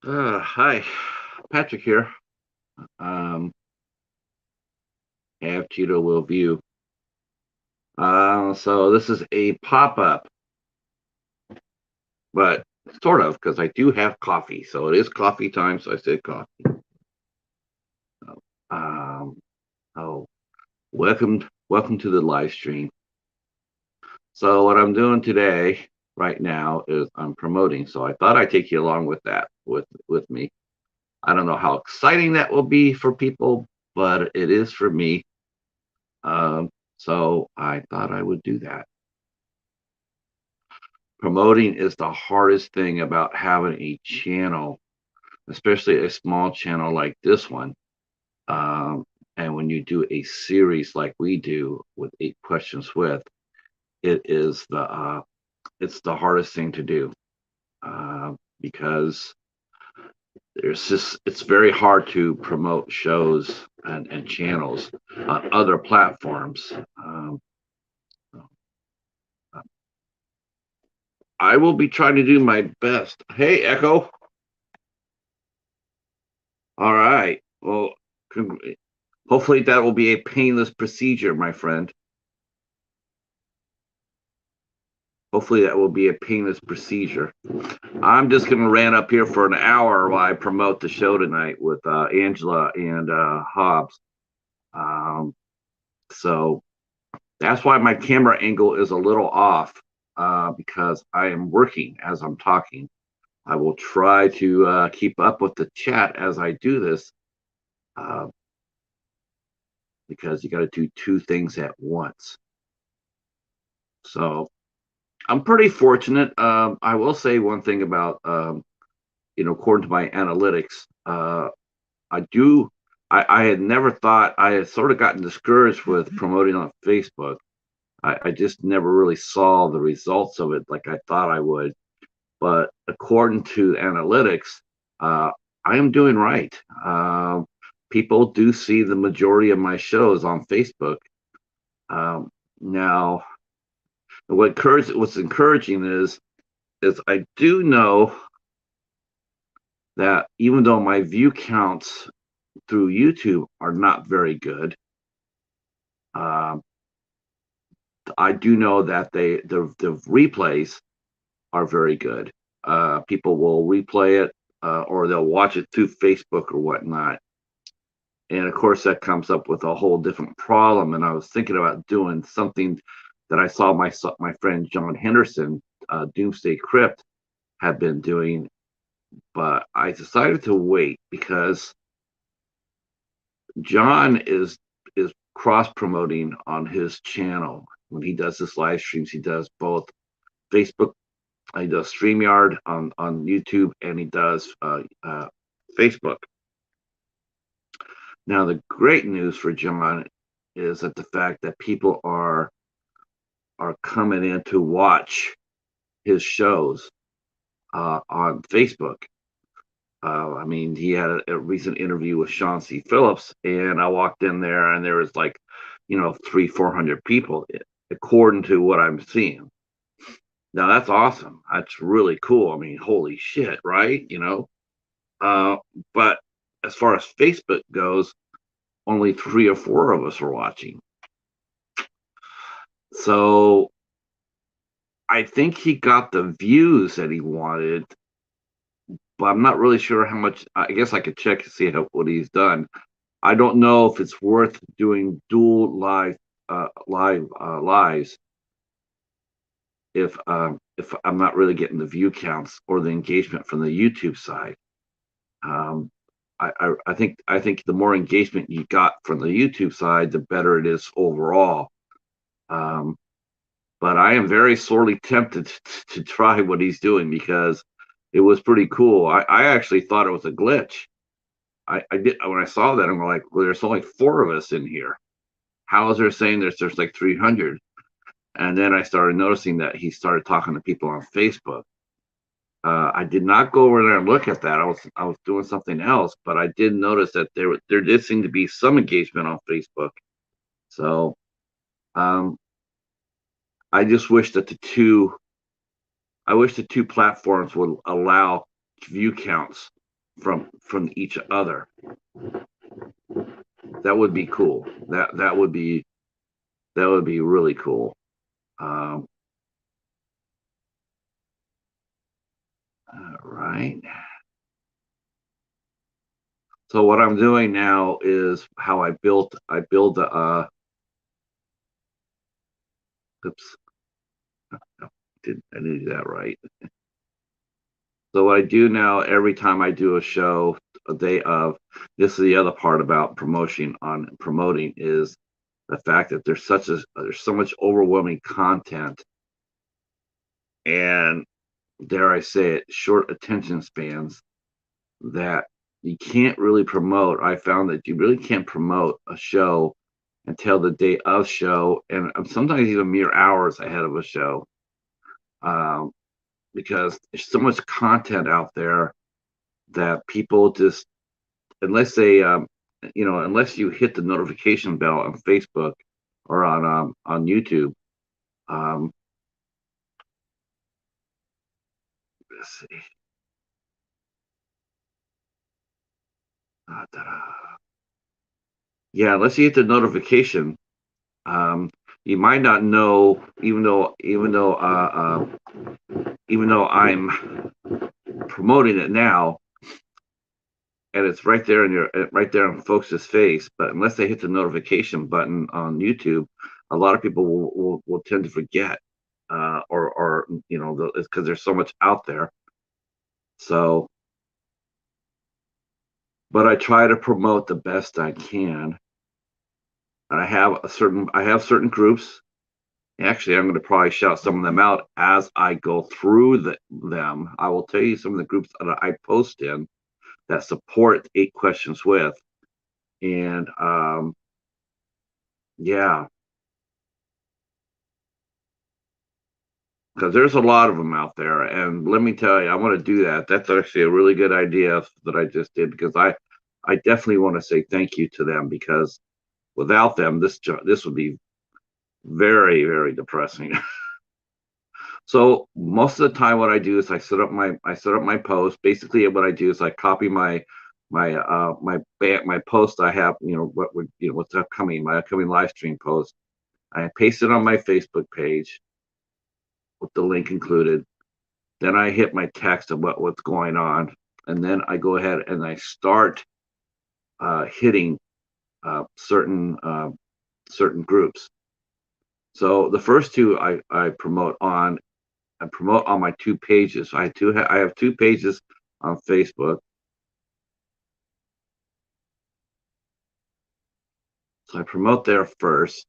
Hi, Patrick here. Um, have Cheeto will view. So this is a pop-up, but sort of because I do have coffee, so it is coffee time. So I said coffee. Um, oh, welcome to the live stream. So what I'm doing today, right now, is I'm promoting. So I thought I'd take you along with that, with me. I don't know how exciting that will be for people, but it is for me. Um, so I thought I would do that. Promoting is the hardest thing about having a channel, especially a small channel like this one. Um, and when you do a series like we do with 8 questions with, it is it's the hardest thing to do because it's very hard to promote shows and channels on other platforms. I will be trying to do my best. Hey, Echo. All right. Well, hopefully that will be a painless procedure, my friend. Hopefully that will be a painless procedure. I'm just going to rant up here for an hour while I promote the show tonight with Angela and Hobbs. Um, so that's why my camera angle is a little off because I am working as I'm talking. I will try to keep up with the chat as I do this uh, because you got to do two things at once. So I'm pretty fortunate. I will say one thing about, according to my analytics, I do. I had never thought I had sort of gotten discouraged with promoting on Facebook. I just never really saw the results of it like I thought I would. But according to analytics, uh, I am doing right. People do see the majority of my shows on Facebook. Now, what's encouraging is I do know that even though my view counts through YouTube are not very good, um, I do know that the replays are very good. People will replay it or they'll watch it through Facebook or whatnot. And of course, that comes up with a whole different problem. And I was thinking about doing something that I saw my friend John Henderson, Doomsday Crypt, had been doing, but I decided to wait because John is cross promoting on his channel when he does his live streams. He does both Facebook, he does StreamYard on YouTube, and he does Facebook. Now, the great news for John is that the fact that people are coming in to watch his shows on Facebook. I mean, he had a recent interview with Sean C. Phillips, and I walked in there, and there was like, 300-400 people, according to what I'm seeing. Now that's awesome. That's really cool. I mean, holy shit, right? Uh, but as far as Facebook goes, only 3 or 4 of us are watching. So I think he got the views that he wanted, but I'm not really sure how much. I guess I could check to see what he's done. I don't know if it's worth doing dual lives if I'm not really getting the view counts or the engagement from the YouTube side. Um, I think the more engagement you got from the YouTube side, the better it is overall. Um, but I am very sorely tempted to try what he's doing because it was pretty cool. I actually thought it was a glitch. I did when I saw that. I'm like, well, there's only 4 of us in here. How is there saying there's like 300? And then I started noticing that he started talking to people on Facebook. I did not go over there and look at that. I was doing something else, but I did notice that there did seem to be some engagement on Facebook. So um, I just wish that the two platforms would allow view counts from each other. That would be cool. That would be really cool. Um, all right. So what I'm doing now is how I build the oops, I didn't do that right. So what I do now every time I do a show a day of, this is the other part about promoting is the fact that there's so much overwhelming content, and dare I say it, short attention spans, that you can't really promote. I found that you really can't promote a show until the day of show, and sometimes even mere hours ahead of a show, um, because there's so much content out there that people just, unless they, unless you hit the notification bell on Facebook or on YouTube. Um, let's see. Yeah, unless you hit the notification, um, you might not know, even though I'm promoting it now, and it's right there right there on folks' face. But unless they hit the notification button on YouTube, a lot of people will tend to forget, or because there's so much out there. So, but I try to promote the best I can, and I have certain groups. Actually, I'm going to probably shout some of them out as I go through them. I will tell you some of the groups that I post in that support Eight Questions With, and yeah, because there's a lot of them out there. And let me tell you, I want to do that. That's actually a really good idea that I just did, because I definitely want to say thank you to them, because without them, this would be very, very depressing. So most of the time, what I do is I set up my post. Basically, what I do is I copy my post I have, what's upcoming, my upcoming live stream post. I paste it on my Facebook page with the link included. Then I hit my text of what's going on, and then I go ahead and I start hitting certain groups. So the first two I promote on my two pages. I have two pages on Facebook. So I promote there first.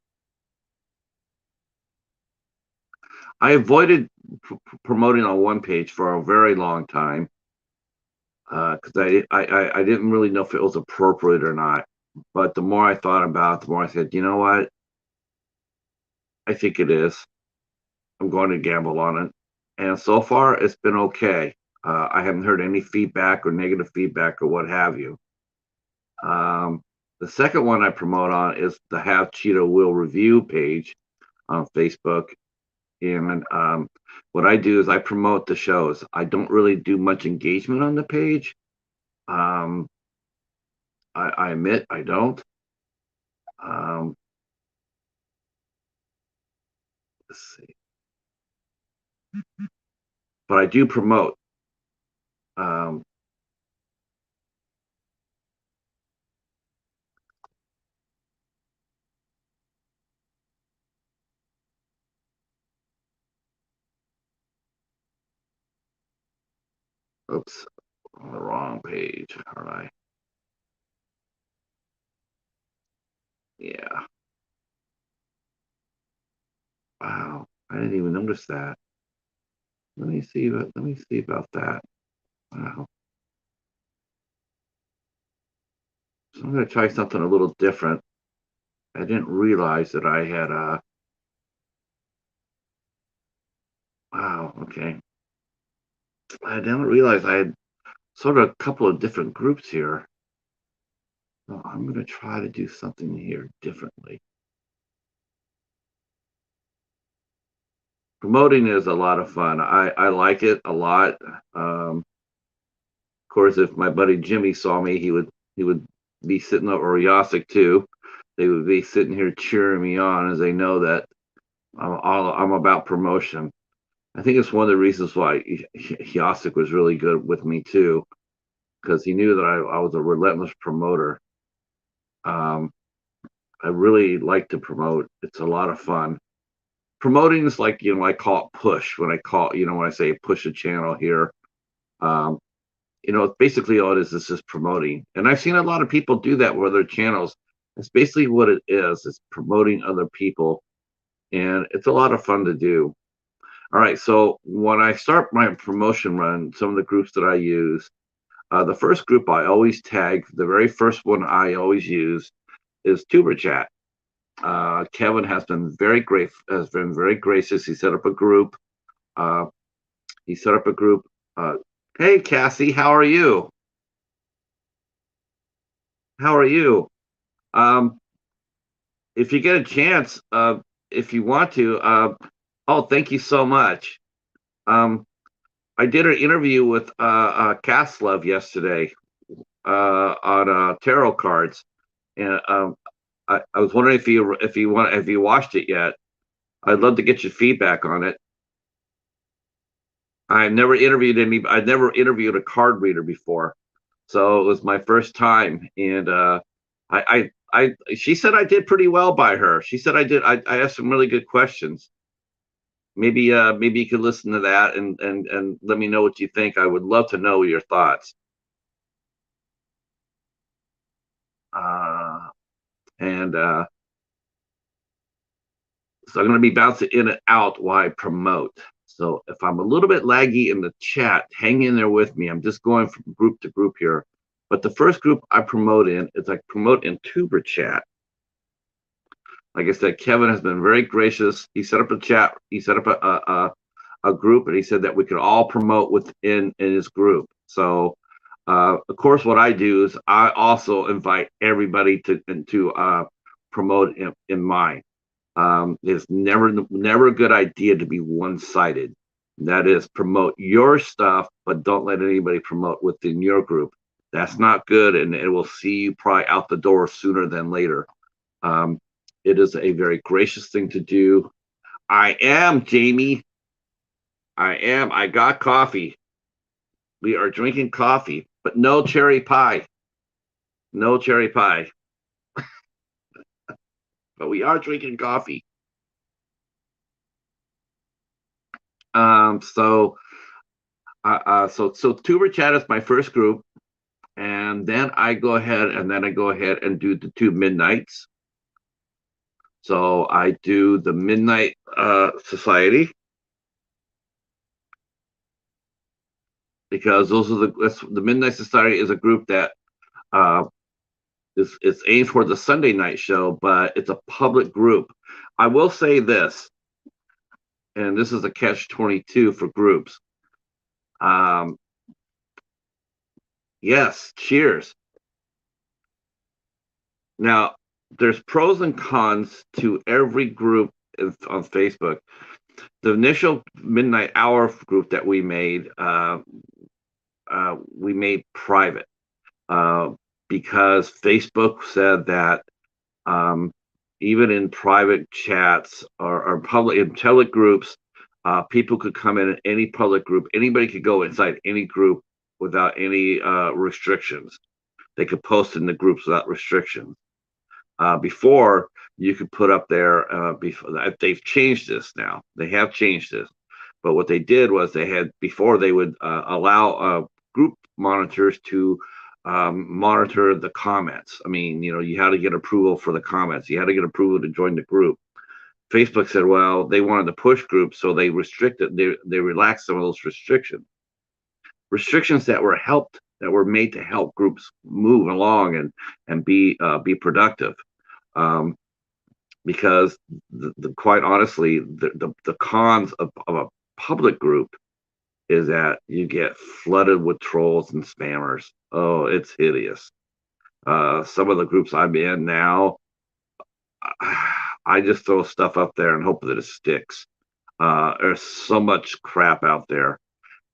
I avoided promoting on one page for a very long time, because I didn't really know if it was appropriate or not. But the more I thought about it, the more I said, you know what? I think it is. I'm going to gamble on it. And so far, it's been okay. I haven't heard any feedback or negative feedback or what have you. The second one I promote on is the Have Cheetah Will Review page on Facebook. And what I do is I promote the shows. I don't really do much engagement on the page. Um, I admit I don't. Um, let's see. But I do promote. Um, oops, on the wrong page. All right. Yeah. Wow. I didn't even notice that. Let me see about that. Wow. So I'm going to try something a little different. I didn't realize that I had wow, okay. I didn't realize I had sort of a couple of different groups here. So I'm going to try to do something here differently. Promoting is a lot of fun. I like it a lot. course, if my buddy Jimmy saw me, he would be sitting over Yasik too. They would be sitting here cheering me on as they know that I'm about promotion. I think it's one of the reasons why Yasik was really good with me too, because he knew that I was a relentless promoter. Um, I really like to promote. It's a lot of fun. Promoting is like, I call it push when when I say push a channel here. Um, basically all it is just promoting. And I've seen a lot of people do that with their channels. It's basically what it is. It's promoting other people. And it's a lot of fun to do. All right. So when I start my promotion run, some of the groups that I use, the first group I always tag, the very first one I always use is Tuber Chat. Kevin has been very gracious. He set up a group. Uh, he set up a group. Hey, Cassie, how are you? How are you? Um, if you get a chance, if you want to, oh, thank you so much. Um, I did an interview with Kaslev yesterday on tarot cards, and I was wondering if you watched it yet. I'd love to get your feedback on it. I've never interviewed a card reader before, so it was my first time, and she said I did pretty well by her. She said I did. I asked some really good questions. Maybe you could listen to that and let me know what you think. I would love to know your thoughts. Uh, and So I'm going to be bouncing in and out while I promote. So if I'm a little bit laggy in the chat, hang in there with me. I'm just going from group to group here. But the first group I promote in is I promote in Tuber Chat. Like I said, Kevin has been very gracious. He set up a chat. He set up a group, and he said that we could all promote within in his group. So, of course, what I do is I also invite everybody to promote in mine. It's never a good idea to be one-sided. That is, promote your stuff, but don't let anybody promote within your group. That's not good, and it will see you probably out the door sooner than later. Um, it is a very gracious thing to do. I am, Jamie. I am. I got coffee. We are drinking coffee, but no cherry pie. No cherry pie. But we are drinking coffee. So Tuber Chat is my first group, and then I go ahead and do the two midnights. So I do the Midnight Society, because the Midnight Society is a group that it's aimed for the Sunday night show, but it's a public group. I will say this, and this is a catch-22 for groups. Yes, cheers. Now, there's pros and cons to every group on Facebook. The initial midnight hour group that we made private because Facebook said that even in private chats or public groups, people could come in any public group. Anybody could go inside any group without any restrictions. They could post in the groups without restrictions. Before, you could put up there, they've changed this now. They have changed this. But what they did was before they would allow group monitors to monitor the comments. I mean, you had to get approval for the comments. You had to get approval to join the group. Facebook said, well, they wanted to push groups, so they relaxed some of those restrictions that were made to help groups move along and be productive. Because quite honestly, the cons of a public group is that you get flooded with trolls and spammers. Oh, it's hideous. Some of the groups I'm in now, I just throw stuff up there and hope that it sticks. There's so much crap out there.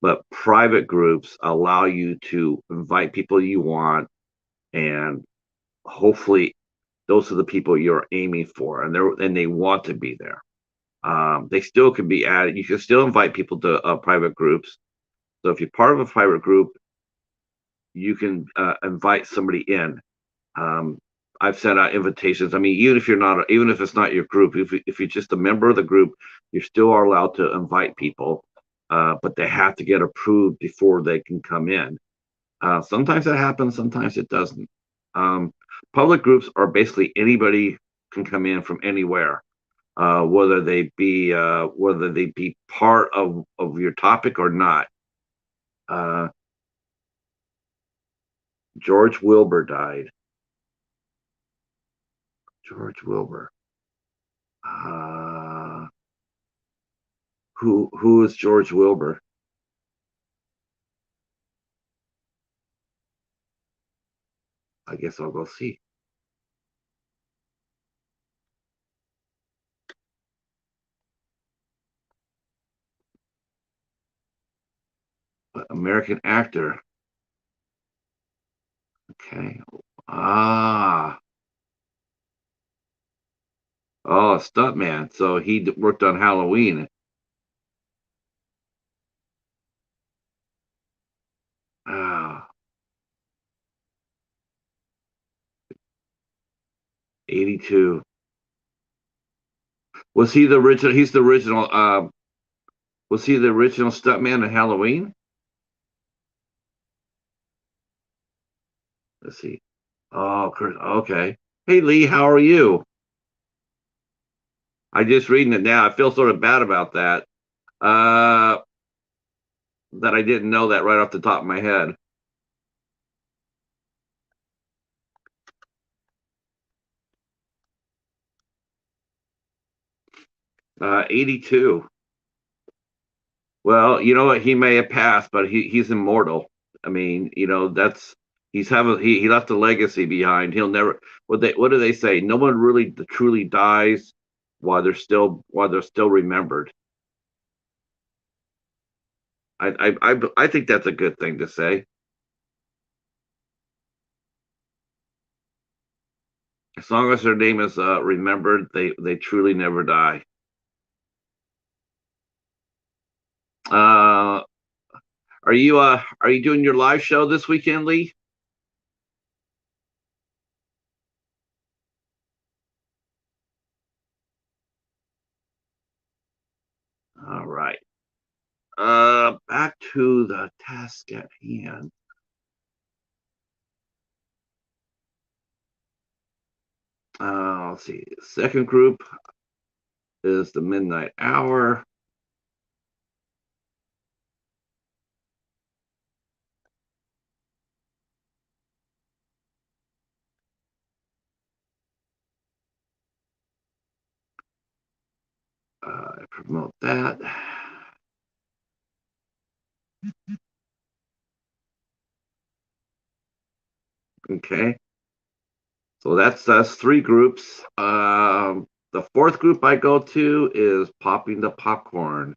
but private groups allow you to invite people you want, and hopefully those are the people you're aiming for, and they want to be there. They still can be added. You can still invite people to private groups. So if you're part of a private group, you can invite somebody in. Um, I've sent out invitations. I mean, even if it's not your group, if you're just a member of the group, you still are allowed to invite people, but they have to get approved before they can come in. Sometimes that happens, sometimes it doesn't. Um, Public groups are basically anybody can come in from anywhere, whether they be part of your topic or not. Uh, George Wilbur died. George Wilbur. Uh, who is George Wilbur? I guess I'll go see. American actor. Okay. Ah. Oh, stuntman. So he worked on Halloween. Ah, 82. Was he the original? He's the original. Was he the original stuntman in Halloween? Let's see. Oh, Chris. Okay. Hey, Lee, how are you? I just reading it now. I feel sort of bad about that. Uh, that I didn't know that right off the top of my head. 82. Well, you know what? He may have passed, but he's immortal. I mean, that's he left a legacy behind. He'll never. What do they say? No one really truly dies while they're still remembered. I think that's a good thing to say. As long as their name is remembered, they truly never die. Uh, are you doing your live show this weekend, Lee? All right. Back to the task at hand. Let's see. Second group is the midnight hour. I promote that. Okay. So that's three groups. The fourth group I go to is Popping the Popcorn.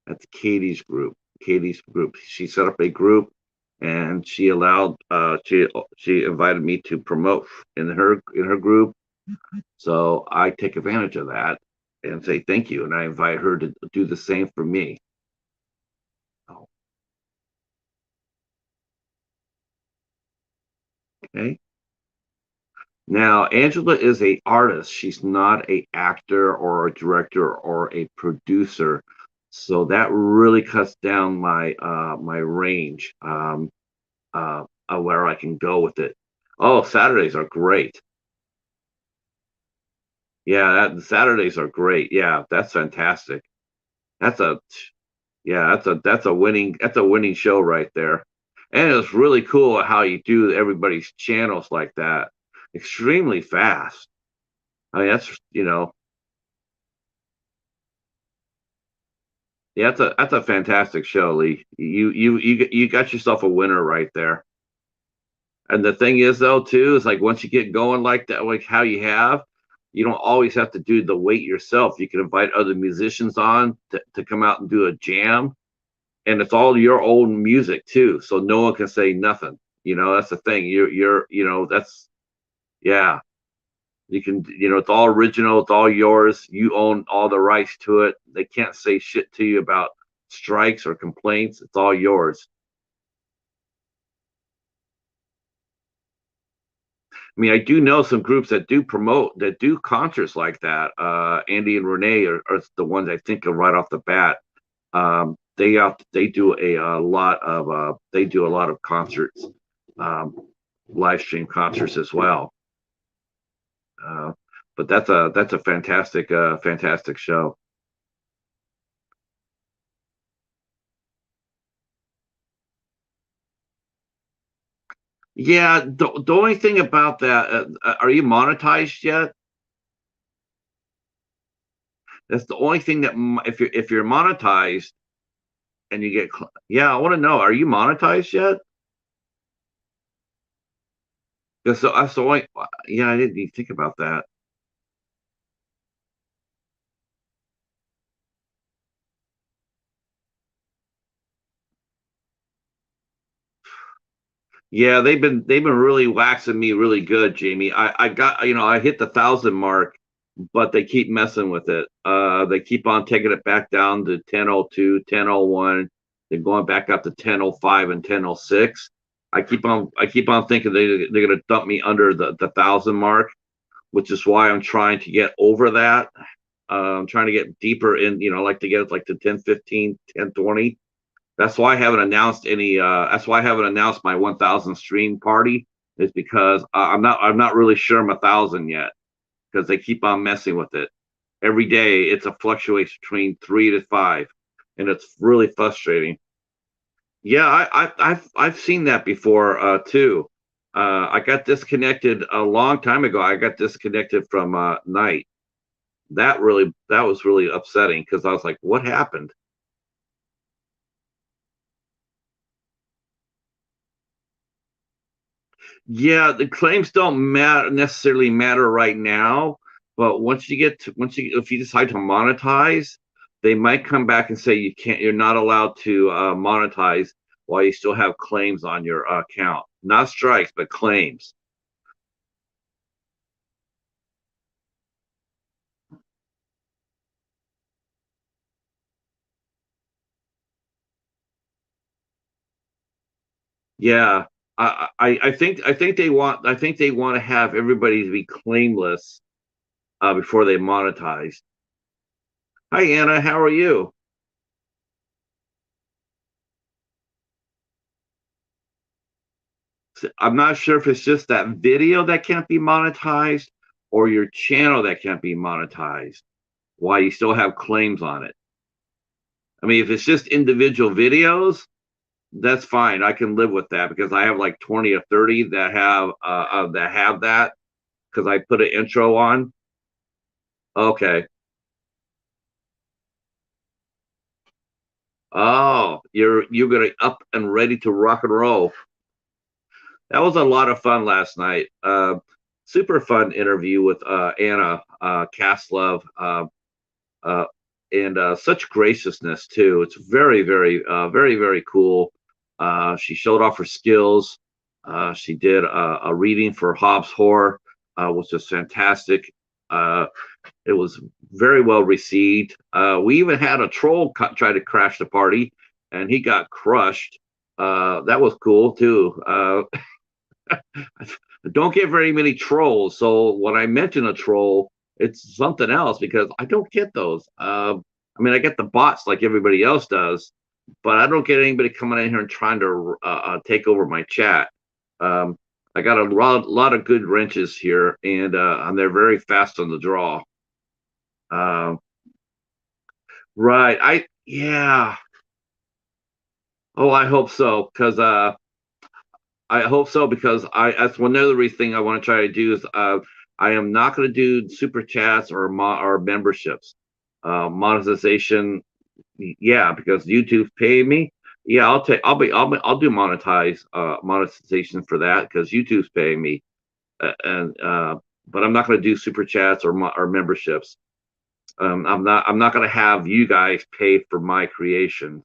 That's Katie's group. Katie's group. She set up a group, and she invited me to promote in her group. So I take advantage of that and say thank you, and I invite her to do the same for me. Okay. Now, Angela is a artist. She's not a actor or a director or a producer. So that really cuts down my range of where I can go with it. Oh, Saturdays are great. Yeah, Saturdays are great. Yeah, that's fantastic. That's a yeah, that's a winning show right there. And it's really cool how you do everybody's channels like that. Extremely fast. I mean, yeah, that's a fantastic show, Lee. You got yourself a winner right there. And the thing is, though, too, is like once you get going like that, like how you don't always have to do the weight yourself. You can invite other musicians on to come out and do a jam, and it's all your own music too, so no one can say nothing. That's the thing. That's yeah. You can, it's all original. It's all yours. You own all the rights to it. They can't say shit to you about strikes or complaints. It's all yours. I mean, I do know some groups that do concerts like that. Andy and Renee are the ones I think of right off the bat. They do a lot of concerts, um, live stream concerts as well. Uh, but that's a fantastic show. Yeah, the only thing about that, are you monetized yet? That's the only thing that if you're monetized and you get, yeah, I want to know, are you monetized yet? Because that's the only, yeah, I didn't even think about that. Yeah, they've been really waxing me really good, Jamie. I got, I hit the 1,000 mark, but they keep messing with it. They keep on taking it back down to 10:02, 10:01. They're going back up to 10:05 and 10:06. I keep on thinking they're gonna dump me under the 1,000 mark, which is why I'm trying to get over that. I'm trying to get deeper in, like to get like to 10:15, 10:20. That's why I haven't announced my 1,000 stream party, is because I'm not really sure I'm 1,000 yet, because they keep on messing with it. Every day it's a fluctuation between 3 to 5, and it's really frustrating. Yeah, I've seen that before too. I got disconnected a long time ago. I got disconnected from Night. That was really upsetting, because I was like, what happened? Yeah, the claims don't necessarily matter right now, but if you decide to monetize, they might come back and say you're not allowed to monetize while you still have claims on your account. Not strikes, but claims. Yeah, I think they want to have everybody to be claimless before they monetize. Hi Anna, how are you? I'm not sure if it's just that video that can't be monetized, or your channel that can't be monetized, why you still have claims on it. I mean, if it's just individual videos, that's fine. I can live with that, because I have like 20 or 30 that have that, because I put an intro on. Okay. Oh, you're gonna up and ready to rock and roll. That was a lot of fun last night. Super fun interview with Anna Kaslov. Uh, and such graciousness too. It's very cool. She showed off her skills. She did a reading for Hobbs Horror, which was fantastic. Uh, it was very well received. We even had a troll try to crash the party, and he got crushed. That was cool too. Don't get very many trolls. So when I mention a troll, it's something else, because I don't get those. I mean, I get the bots like everybody else does, but I don't get anybody coming in here and trying to take over my chat. Um, I got a lot of good wrenches here, and they're very fast on the draw. Um, right. Yeah. Oh, I hope so, because that's one other thing I want to try to do is I am not going to do super chats or memberships. Monetization, yeah, because YouTube's paying me. Yeah, I'll do monetization for that, because YouTube's paying me, and but I'm not going to do super chats or memberships. I'm not going to have you guys pay for my creation.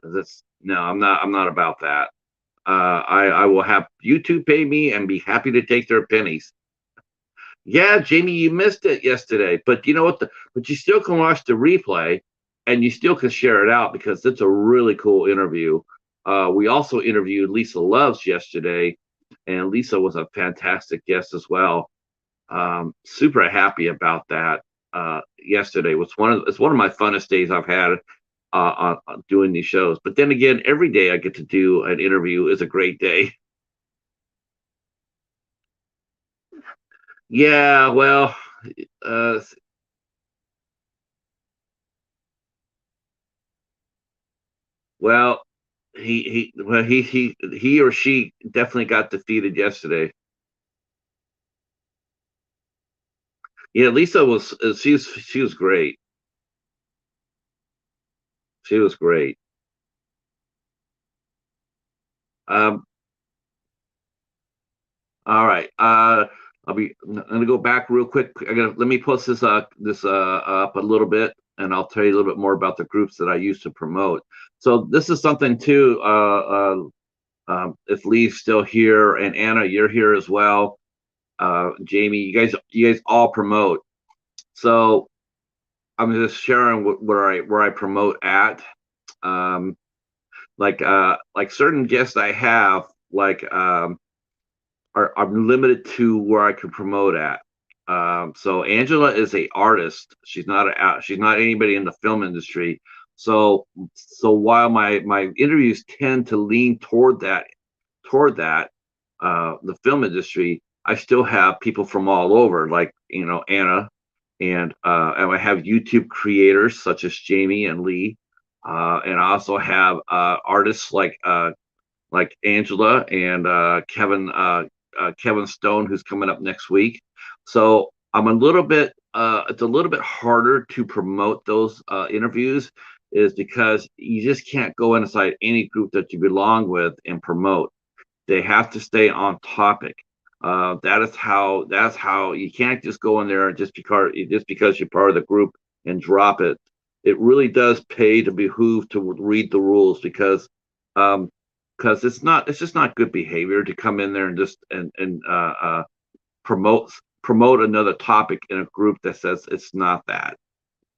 That's no, I'm not about that. I will have YouTube pay me and be happy to take their pennies. Yeah, Jamie, you missed it yesterday, but you know what? But you still can watch the replay, and you still can share it out because it's a really cool interview. We also interviewed Lisa Loves yesterday, and Lisa was a fantastic guest as well. Super happy about that. Yesterday was it's one of my funnest days I've had on doing these shows. But then again, every day I get to do an interview is a great day. Yeah, uh, well, he or she definitely got defeated yesterday. Yeah, Lisa was she was great. She was great. Um, all right. I'm gonna go back real quick. Let me post this up a little bit, and I'll tell you a little bit more about the groups that I used to promote. So this is something too. If Lee's still here and Anna, you're here as well. Jamie, you guys all promote. So I'm just sharing where I promote at. Um, like certain guests I have, are I'm limited to where I can promote at. So Angela is a artist. She's not anybody in the film industry. So while my interviews tend to lean toward that the film industry, I still have people from all over, like Anna, and I have YouTube creators such as Jamie and Lee, and I also have artists like Angela and Kevin Stone, who's coming up next week. So I'm a little bit. It's a little bit harder to promote those interviews, is because you just can't go inside any group that you belong with and promote. They have to stay on topic. That's how you can't just go in there just because you're part of the group and drop it. It really does pay to behoove to read the rules, um, because it's just not good behavior to come in there and just and promote promote another topic in a group that says it's not that.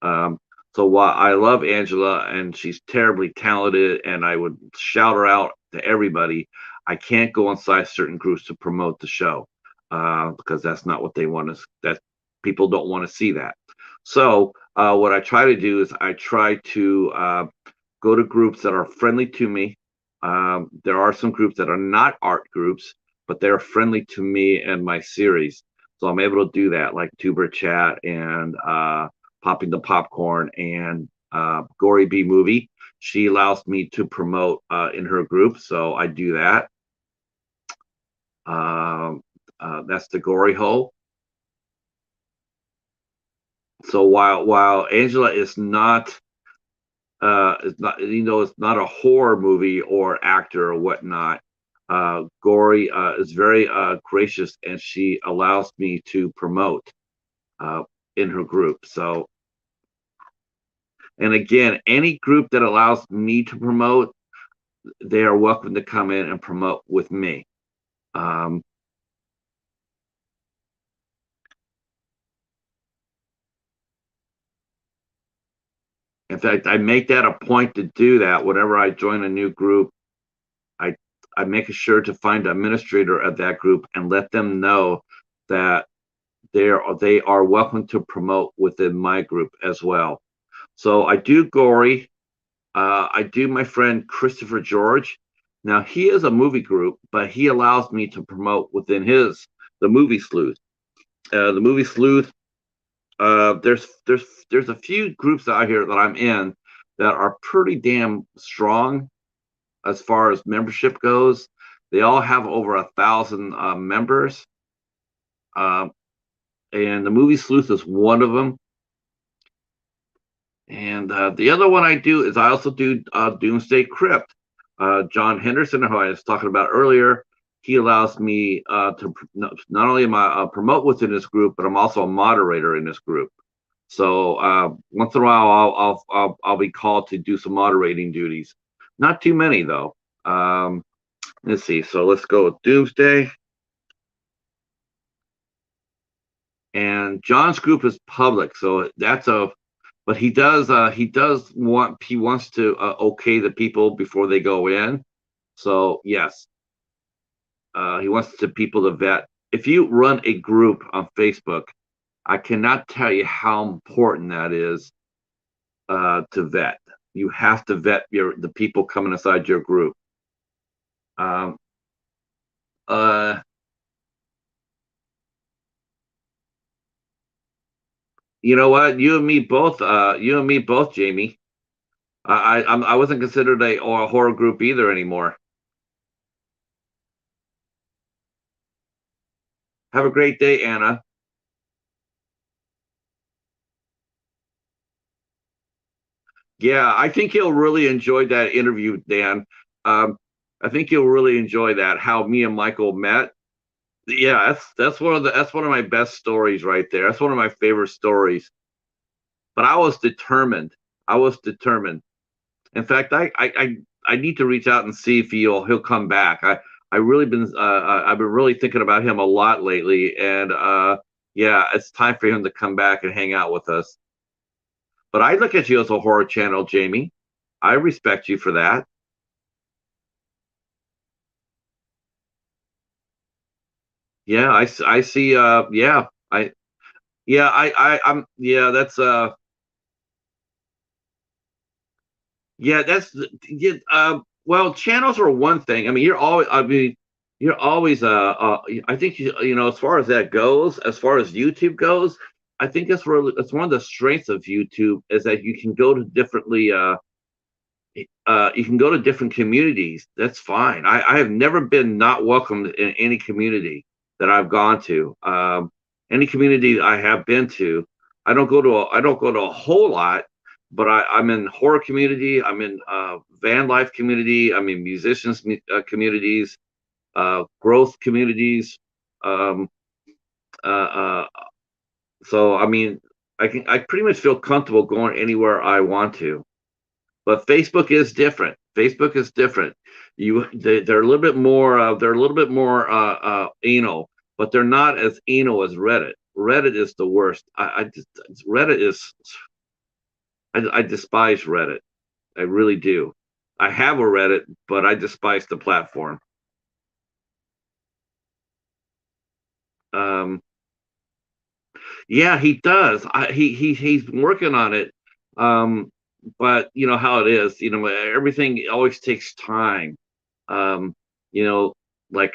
Um, so while I love Angela and she's terribly talented, and I would shout her out to everybody, I can't go inside certain groups to promote the show because that's not what they want to. That people don't want to see that. So what I try to do is I try to go to groups that are friendly to me. There are some groups that are not art groups, but they're friendly to me and my series. So I'm able to do that, like Tuber Chat and Popping the Popcorn and Gory B Movie. She allows me to promote in her group, so I do that. Um, that's the Gory Hole. So while Angela is not, it's not a horror movie or actor or whatnot. Gory is very gracious, and she allows me to promote uh, in her group. So, and again, any group that allows me to promote, they are welcome to come in and promote with me. Um, in fact, I make that a point to do that whenever I join a new group. I I make sure to find an administrator of that group and let them know that they are welcome to promote within my group as well. So I do Gory. I do my friend Christopher George. Now he is a movie group, but he allows me to promote within the Movie Sleuth. The Movie Sleuth. There's a few groups out here that I'm in that are pretty damn strong as far as membership goes. They all have over 1,000 members, um, and the Movie Sleuth is one of them. And the other one I do is I also do Doomsday Crypt. John Henderson, who I was talking about earlier, he allows me to not only am I promote within this group, but I'm also a moderator in this group. So once in a while, I'll be called to do some moderating duties. Not too many though. Let's see. So let's go with Doomsday. And John's group is public, so that's a. But he does he wants to okay the people before they go in. So yes, he wants the people to vet. If you run a group on Facebook, I cannot tell you how important that is to vet. You have to vet the people coming inside your group. Um, uh, you know what? You and me both. You and me both, Jamie. I wasn't considered a horror group either anymore. Have a great day, Anna. Yeah, I think you'll really enjoy that interview, Dan. Um, I think you'll really enjoy that. How me and Michael met. Yeah, that's one of my best stories right there. That's one of my favorite stories. But I was determined. I was determined. In fact, I need to reach out and see if he'll come back. I really been I've been really thinking about him a lot lately, and yeah, it's time for him to come back and hang out with us. But I look at you as a horror channel, Jamie. I respect you for that. Yeah, I see. Yeah, I'm. Yeah, that's. That's. Yeah. Well, channels are one thing. I mean, you're always. I mean, you're always. I think you know, as far as that goes, as far as YouTube goes, I think that's one of the strengths of YouTube is that you can go to differently. You can go to different communities. That's fine. I have never been not welcomed in any community that I've gone to. Any community I have been to, I don't go to a whole lot, but I'm in horror community. I'm in van life community. I'm in musicians communities, growth communities. Um, uh, uh, so I mean, I pretty much feel comfortable going anywhere I want to. But Facebook is different. Facebook is different. They're a little bit more they're a little bit more anal, but they're not as anal as Reddit. Reddit is the worst. I just Reddit is I despise Reddit. I really do. I have a Reddit, but I despise the platform. Um, yeah, he does. He's working on it. Um, but you know how it is. You know everything always takes time. Um, you know, like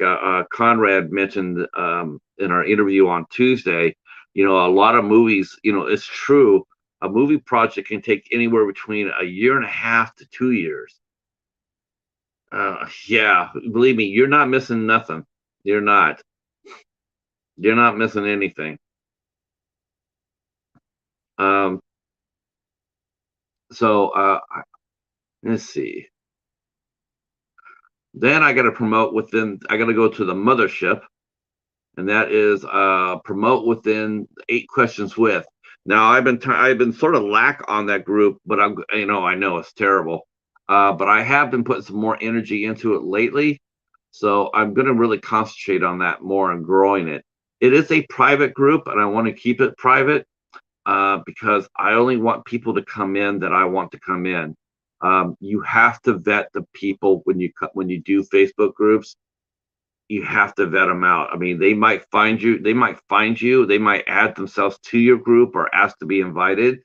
Conrad mentioned in our interview on Tuesday, you know, a lot of movies, you know, it's true. A movie project can take anywhere between a year and a half to 2 years. Yeah, believe me, you're not missing nothing. You're not. You're not missing anything. Um, so let's see. Then I got to promote within. I got to go to the mothership, and that is promote within 8 questions with. Now I've been sort of lack on that group, but I know it's terrible, but I have been putting some more energy into it lately, so I'm going to really concentrate on that more and growing it. It is a private group, and I want to keep it private because I only want people to come in that I want to come in. You have to vet the people when you do Facebook groups. You have to vet them out. I mean, they might find you, they might add themselves to your group or ask to be invited.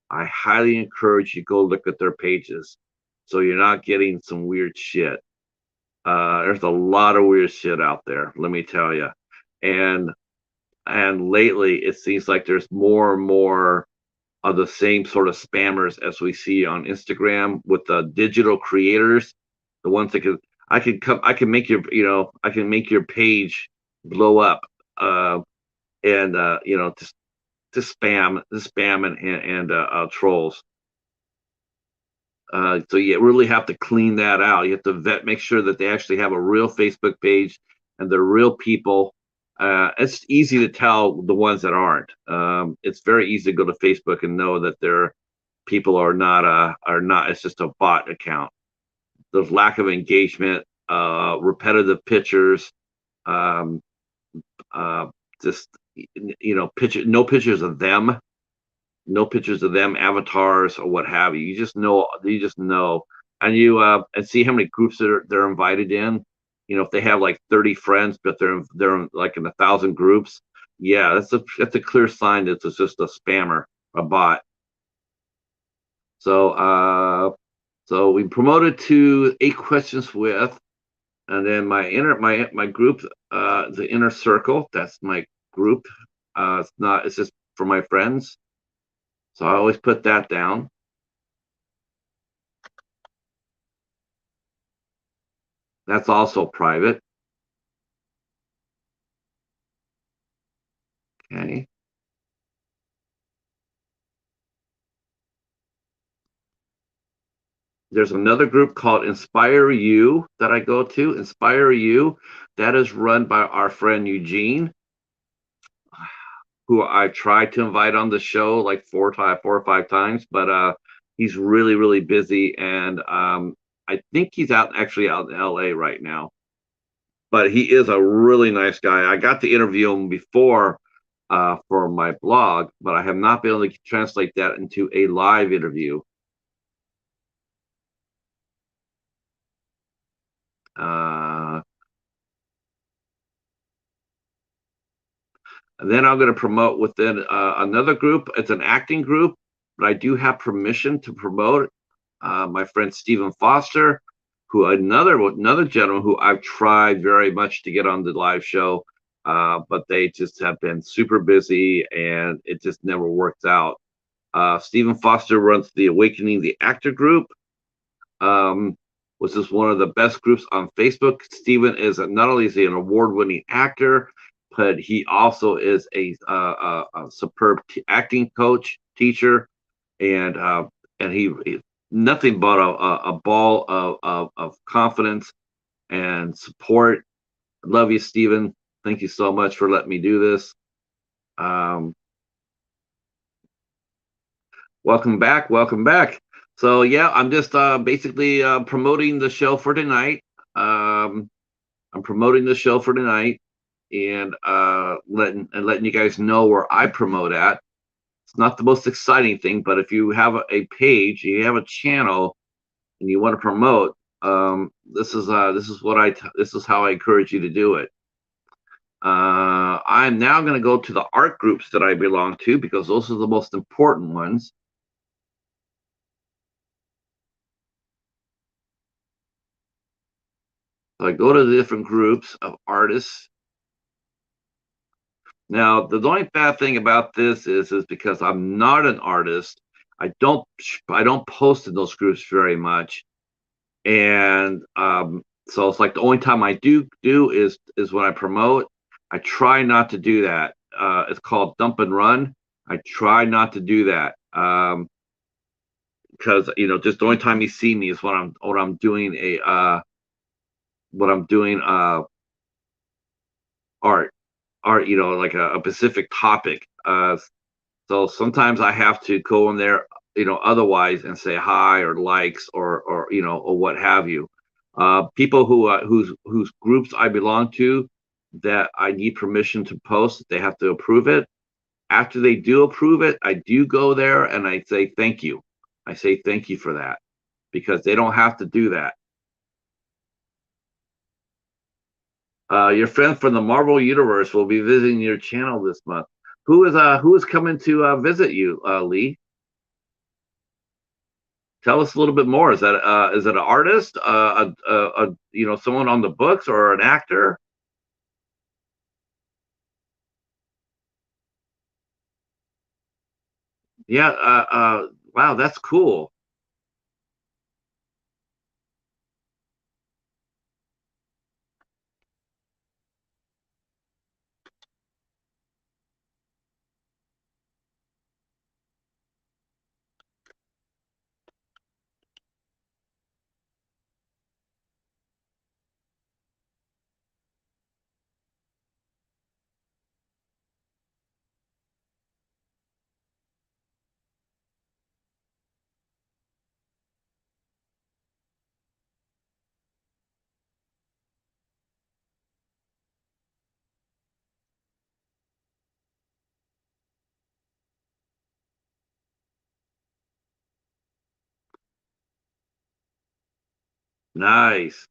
I highly encourage you go look at their pages so you're not getting some weird shit. There's a lot of weird shit out there, let me tell you. And lately it seems like there's more and more of the same sort of spammers as we see on Instagram with the digital creators, the ones that can I can make your I can make your page blow up and just to spam and trolls. So you really have to clean that out. You have to make sure that they actually have a real Facebook page and they're real people. It's easy to tell the ones that aren't. It's very easy to go to Facebook and know that their people are not. It's just a bot account. there's lack of engagement, repetitive pictures, um, uh, just no pictures of them, avatars or what have you. You just know, and you and see how many groups they're invited in. If they have like 30 friends, but they're like in 1,000 groups, yeah, that's a clear sign that it's just a spammer, a bot. So so we promoted to 8 questions with, and then my group, the inner circle. That's my group. It's just for my friends. So I always put that down. That's also private. Okay. There's another group called Inspire You that I go to. Inspire You, that is run by our friend Eugene, who I tried to invite on the show like 4 or 5 times, but he's really, really busy, and I think he's actually out in LA right now. But he is a really nice guy. I got to interview him before for my blog, but I have not been able to translate that into a live interview. Uh, and then I'm going to promote within another group. It's an acting group, but I do have permission to promote my friend Stephen Foster, who another gentleman who I've tried very much to get on the live show, but they just have been super busy and it just never works out. Stephen Foster runs the Awakening the Actor group, which is one of the best groups on Facebook. Stephen is not only is he an award-winning actor, but he also is a superb acting coach, teacher, and he nothing but a ball of confidence and support. Love you, Stephen. Thank you so much for letting me do this. Um, Welcome back. Welcome back. So yeah, I'm just basically promoting the show for tonight. Um, I'm promoting the show for tonight and letting you guys know where I promote at. It's not the most exciting thing, but if you have a page, you have a channel, and you want to promote, this is how I encourage you to do it. I'm now going to go to the art groups that I belong to because those are the most important ones. So I go to the different groups of artists. Now, the only bad thing about this is because I'm not an artist, I don't post in those groups very much, and so it's like the only time I do is when I promote. I try not to do that. It's called dump and run. I try not to do that because just the only time you see me is when I'm doing art like a specific topic. So sometimes I have to go in there, otherwise and say hi or likes or what have you. People whose groups I belong to that I need permission to post, they have to approve it. After they do approve it, I do go there and I say thank you. I say thank you for that because they don't have to do that. Your friend from the Marvel Universe will be visiting your channel this month. Who is coming to visit you, Lee? Tell us a little bit more. Is it an artist, someone on the books, or an actor? Yeah. Wow, that's cool. Nice.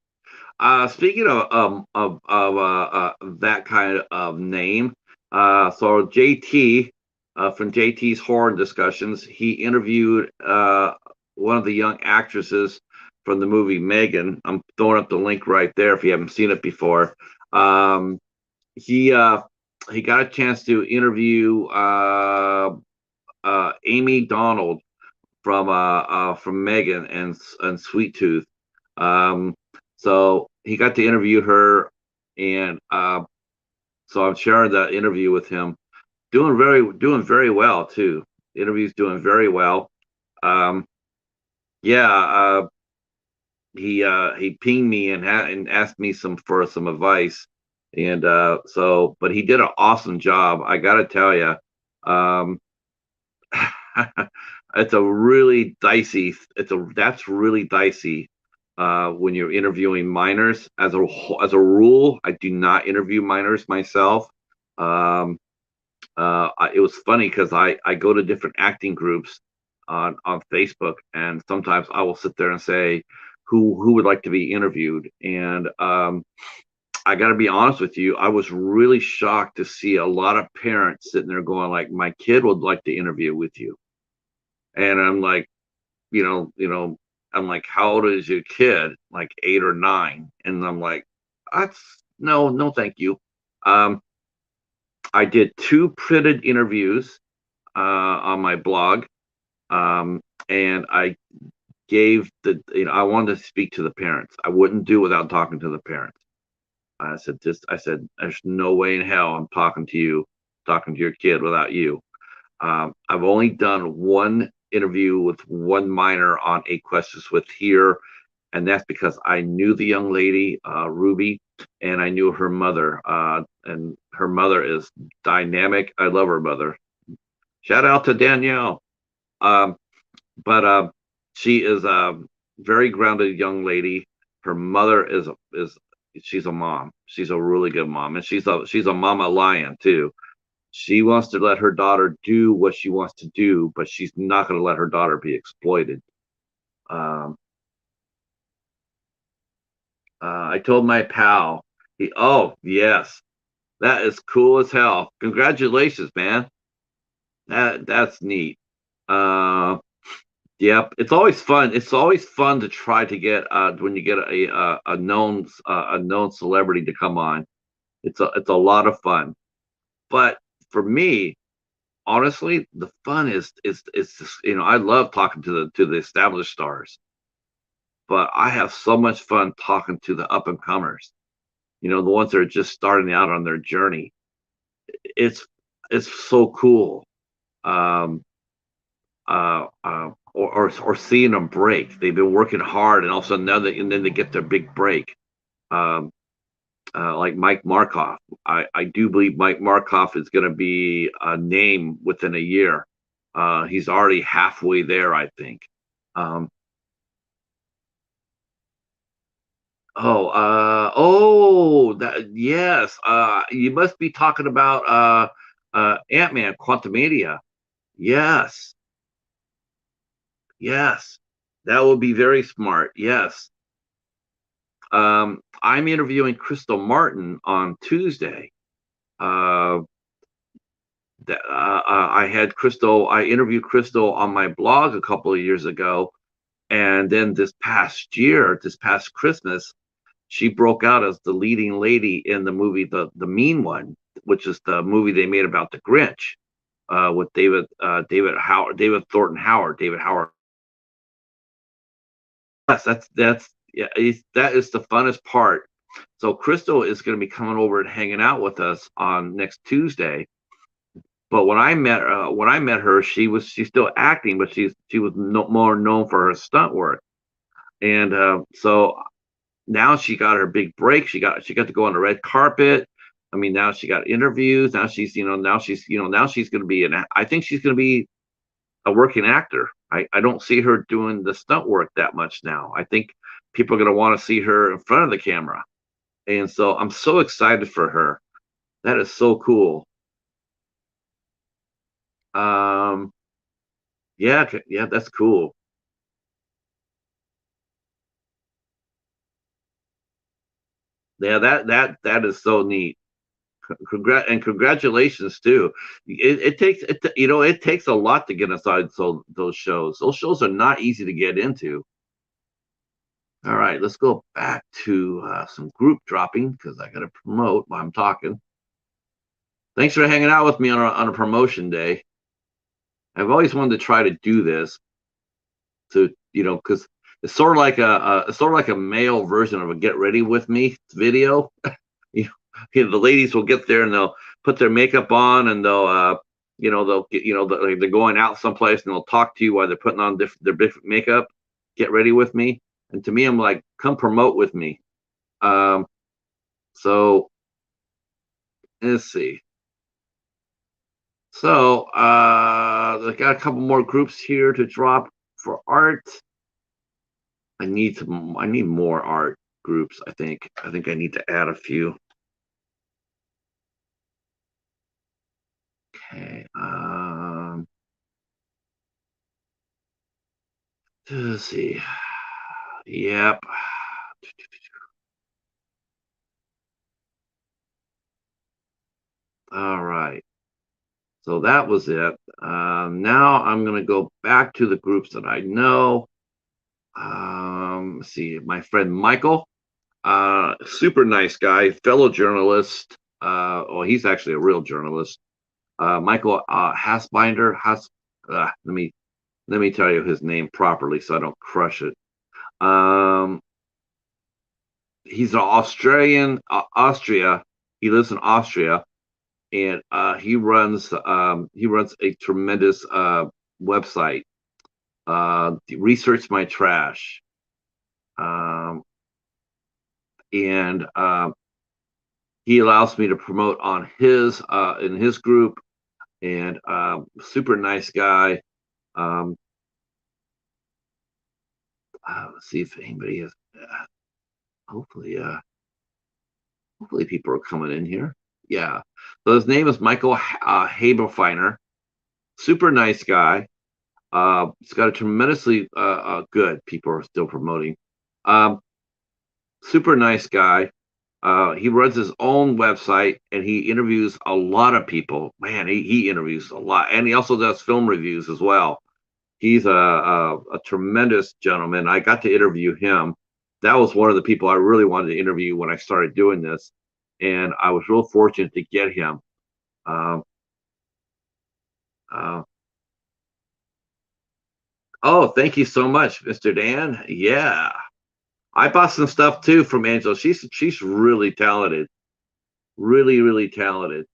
Speaking of that kind of name, so JT from JT's Horror Discussions, he interviewed one of the young actresses from the movie Megan. I'm throwing up the link right there if you haven't seen it before. Um, he uh, he got a chance to interview Amy Donald from Megan and Sweet Tooth. Um, so he got to interview her, and so I'm sharing that interview with him. Doing very well too. The interview's doing very well. Um, yeah, he pinged me and asked me some advice, and but he did an awesome job. I got to tell you, um, it's a really dicey. That's really dicey when you're interviewing minors. As a rule, I do not interview minors myself. Um, it was funny because I go to different acting groups on Facebook, and sometimes I will sit there and say who would like to be interviewed, and I got to be honest with you, I was really shocked to see a lot of parents sitting there going like, my kid would like to interview with you, and I'm like, I'm like, how old is your kid? Like 8 or 9, and I'm like, that's no, no, thank you. Um, I did 2 printed interviews on my blog, and I gave I wanted to speak to the parents. I wouldn't do without talking to the parents. I said, there's no way in hell I'm talking to your kid without you. I've only done one interview with one minor on 8 Questions with Here, and that's because I knew the young lady, Ruby, and I knew her mother. And her mother is dynamic. I love her mother. Shout out to Danielle. Um, but she is a very grounded young lady. Her mother is she's a mom. She's a really good mom, and she's a mama lion too. She wants to let her daughter do what she wants to do, but she's not going to let her daughter be exploited. Um, I told my pal, oh yes, that is cool as hell. Congratulations, man. That's neat. Uh, Yep, it's always fun. It's always fun to try to get when you get a known celebrity to come on. It's a lot of fun. But for me, honestly, the fun is just, I love talking to the established stars, but I have so much fun talking to the up and comers. The ones that are just starting out on their journey. It's it's so cool. Um, or seeing them break. They've been working hard, and all of a sudden and then they get their big break. Um, like Mike Markoff. I do believe Mike Markoff is going to be a name within a year. He's already halfway there, I think. Um, that yes. You must be talking about Ant-Man, Quantumania. Yes, yes, that would be very smart. Yes. I'm interviewing Crystal Martin on Tuesday. Uh, I interviewed Crystal on my blog a couple of years ago, and then this past Christmas, she broke out as the leading lady in the movie the Mean One, which is the movie they made about the Grinch, with David Thornton Howard, David Howard. Yes, that's yeah, that is the funnest part. So Crystal is going to be coming over and hanging out with us on next Tuesday. But when I met her, she's still acting, but she was more known for her stunt work. And so now she got her big break. She got to go on the red carpet. I mean, now she got interviews. Now she's going to be I think she's going to be a working actor. I don't see her doing the stunt work that much now. I think people are going to want to see her in front of the camera. And so I'm so excited for her. That is so cool. Um, yeah, yeah, that's cool. Yeah, that is so neat. Congratulations too. It takes it takes a lot to get inside those shows. Those shows are not easy to get into. All right, let's go back to some group dropping because I got to promote while I'm talking. Thanks for hanging out with me on a promotion day. I've always wanted to try to do this to because it's sort of like it's sort of like a male version of a get ready with me video. you the ladies will get there and they'll put their makeup on and they'll get like they're going out someplace and they'll talk to you while they're putting on their different makeup. Get ready with me, and to me, I'm like, come promote with me. Um, so let's see. So I got a couple more groups here to drop for art. I need more art groups. I think I need to add a few. Okay. Let's see. Yep. All right. So that was it. Now I'm going to go back to the groups that I know. Let's see, my friend Michael, super nice guy, fellow journalist. Well, he's actually a real journalist. Michael Hasbinder. Let me tell you his name properly so I don't crush it. Um, he's an Australian, Austria. He lives in Austria, and he runs a tremendous website. Research My Trash, and he allows me to promote on his in his group, and super nice guy. Um, let's see if anybody is. Hopefully, hopefully people are coming in here. Yeah. So his name is Michael Haberfiner. Super nice guy. He's got a tremendously good. People are still promoting. Um, super nice guy. He runs his own website and he interviews a lot of people. Man, he interviews a lot, and he also does film reviews as well. He's a tremendous gentleman. I got to interview him. That was one of the people I really wanted to interview when I started doing this, and I was real fortunate to get him. Um, uh, oh, thank you so much, Mr. Dan. Yeah, I bought some stuff too from Angela. She's really talented, really talented.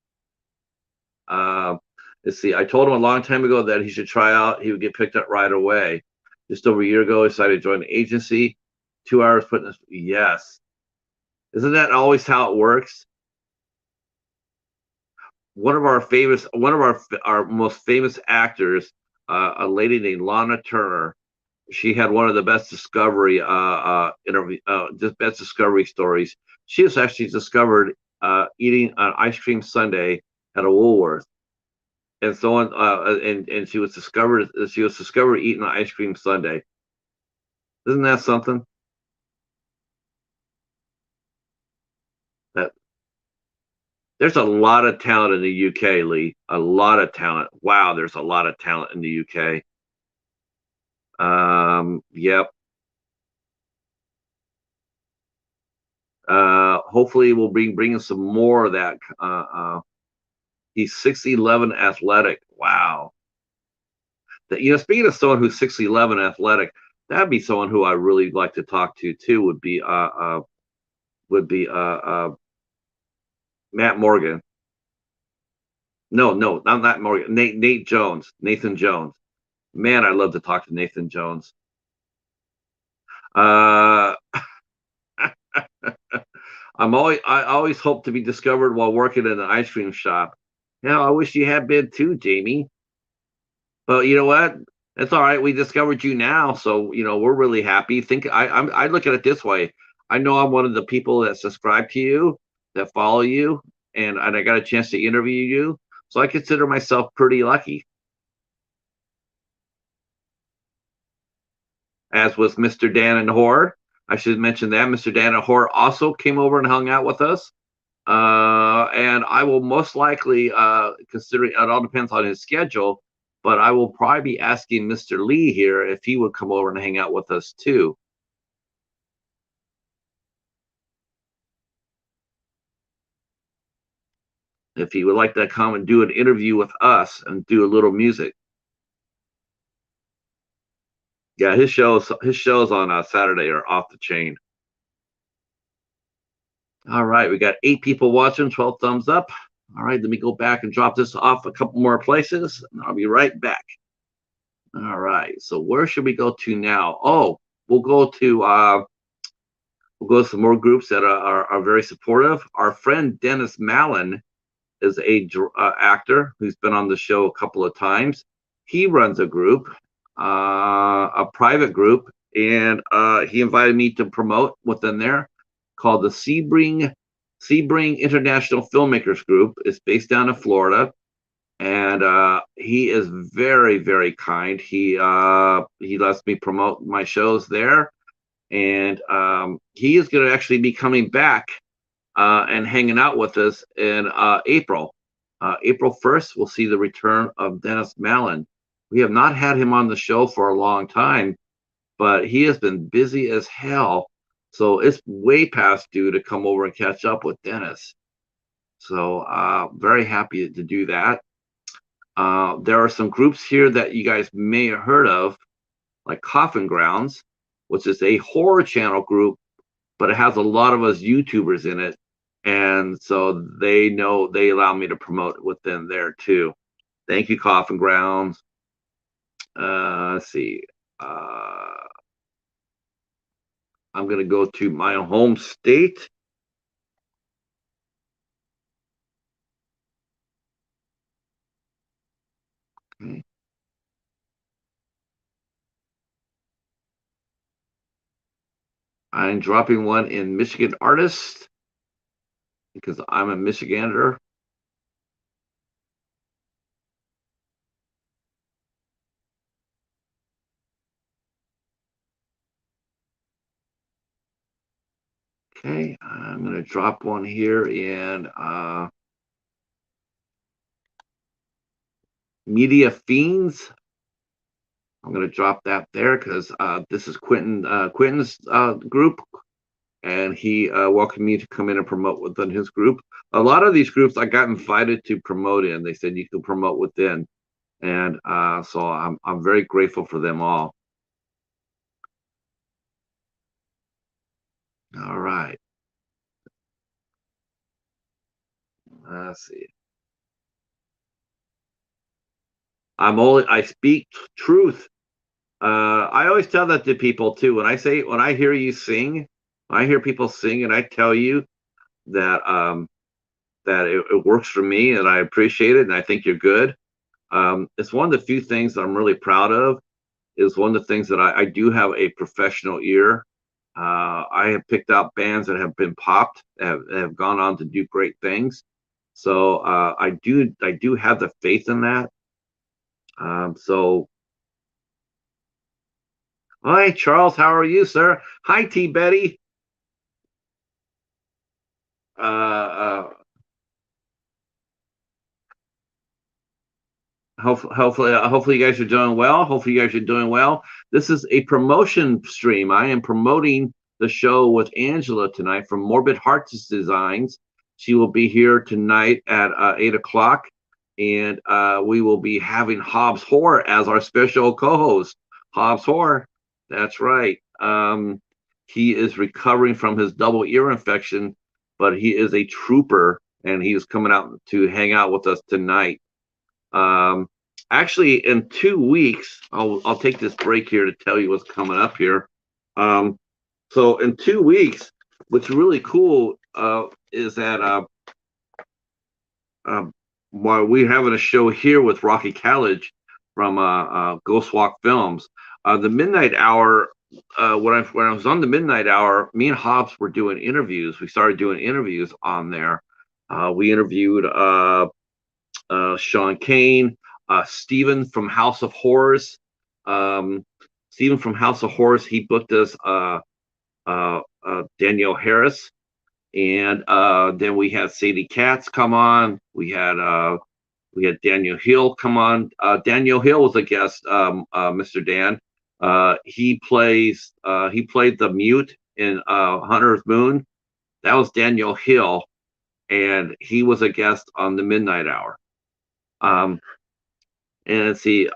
Uh, let's see. I told him a long time ago that he should try out. He would get picked up right away. Just over a year ago, he decided to join the agency. 2 hours putting this. Yes, isn't that always how it works? One of our most famous actors, a lady named Lana Turner. She had one of the best discovery interview, just best discovery stories. She was actually discovered eating an ice cream sundae at a Woolworth, and so on. And she was discovered eating an ice cream sundae. Isn't that something? That there's a lot of talent in the UK, Lee. A lot of talent. Wow, there's a lot of talent in the UK. Yep. Hopefully, we'll be bringing some more of that. He's 6'11" athletic. Wow. Speaking of someone who's 6'11" athletic, that'd be someone who I really like to talk to too. Would be Matt Morgan. No, no, not Matt Morgan. Nate Jones. Nathan Jones. Man, I love to talk to Nathan Jones. Uh, I always hope to be discovered while working in an ice cream shop. I wish you had been too, Jamie. But you know what? It's all right. We discovered you now, so we're really happy. I look at it this way. I know I'm one of the people that subscribe to you, that follow you, and I got a chance to interview you. So I consider myself pretty lucky. As was Mr. Dan and Horror. I should mention that Mr. Dana Horror also came over and hung out with us. And I will most likely, considering it all depends on his schedule, but I will probably be asking Mr. Lee here if he would come over and hang out with us too. If he would like to come and do an interview with us and do a little music. Yeah, his shows on Saturday are off the chain. All right, we got 8 people watching, 12 thumbs up. All right, let me go back and drop this off a couple more places, and I'll be right back. All right, so where should we go to now? Oh, we'll go to some more groups that are very supportive. Our friend Dennis Mallon is a actor who's been on the show a couple of times. He runs a group, a private group, and he invited me to promote within there called the Sebring International Filmmakers Group. It's based down in Florida, and he is very, very kind. He lets me promote my shows there, and he is going to actually be coming back and hanging out with us in April. April 1st, we'll see the return of Dennis Mallon. We have not had him on the show for a long time, but he has been busy as hell. So it's way past due to come over and catch up with Dennis. So very happy to do that. There are some groups here that you guys may have heard of, like Coffin Grounds, which is a horror channel group, but it has a lot of us YouTubers in it. And so they allow me to promote within there too. Thank you, Coffin Grounds. Let's see. I'm going to go to my home state. Okay. I'm dropping one in Michigan Artist because I'm a Michigander. Okay, I'm going to drop one here in Media Fiends. I'm going to drop that there because this is Quentin's group, and he welcomed me to come in and promote within his group. A lot of these groups I got invited to promote in. They said you can promote within, and so I'm very grateful for them all. All right. Let's see. I speak truth. I always tell that to people too. When I hear you sing, when I hear people sing, and I tell you that that it works for me, and I appreciate it, and I think you're good. It's one of the few things that I'm really proud of. Is one of the things that I do have a professional ear. I have picked out bands that have been popped, have gone on to do great things. So I do have the faith in that. So, hi Charles, how are you, sir? Hi T Betty. Uh, uh, hopefully you guys are doing well. Hopefully you guys are doing well. This is a promotion stream. I am promoting the show with Angela tonight from Morbid Hearts Designs. She will be here tonight at 8 o'clock, and we will be having Hobbs Horror as our special co-host. Hobbs Horror, that's right. He is recovering from his double ear infection, but he is a trooper, and he is coming out to hang out with us tonight. Actually, in 2 weeks, I'll take this break here to tell you what's coming up here. So in 2 weeks, what's really cool is that while we're having a show here with Rocky College from Ghost Walk Films, the Midnight Hour. When I was on the Midnight Hour, me and Hobbs were doing interviews. We started doing interviews on there. We interviewed Sean Kane, Stephen from House of Horrors. Stephen from House of Horrors, he booked us Danielle Harris, and then we had Sadie Katz come on. We had Daniel Hill come on. Daniel Hill was a guest, Mr. Dan. He played the mute in Hunter's Moon. That was Daniel Hill, and he was a guest on the Midnight Hour. And let's see,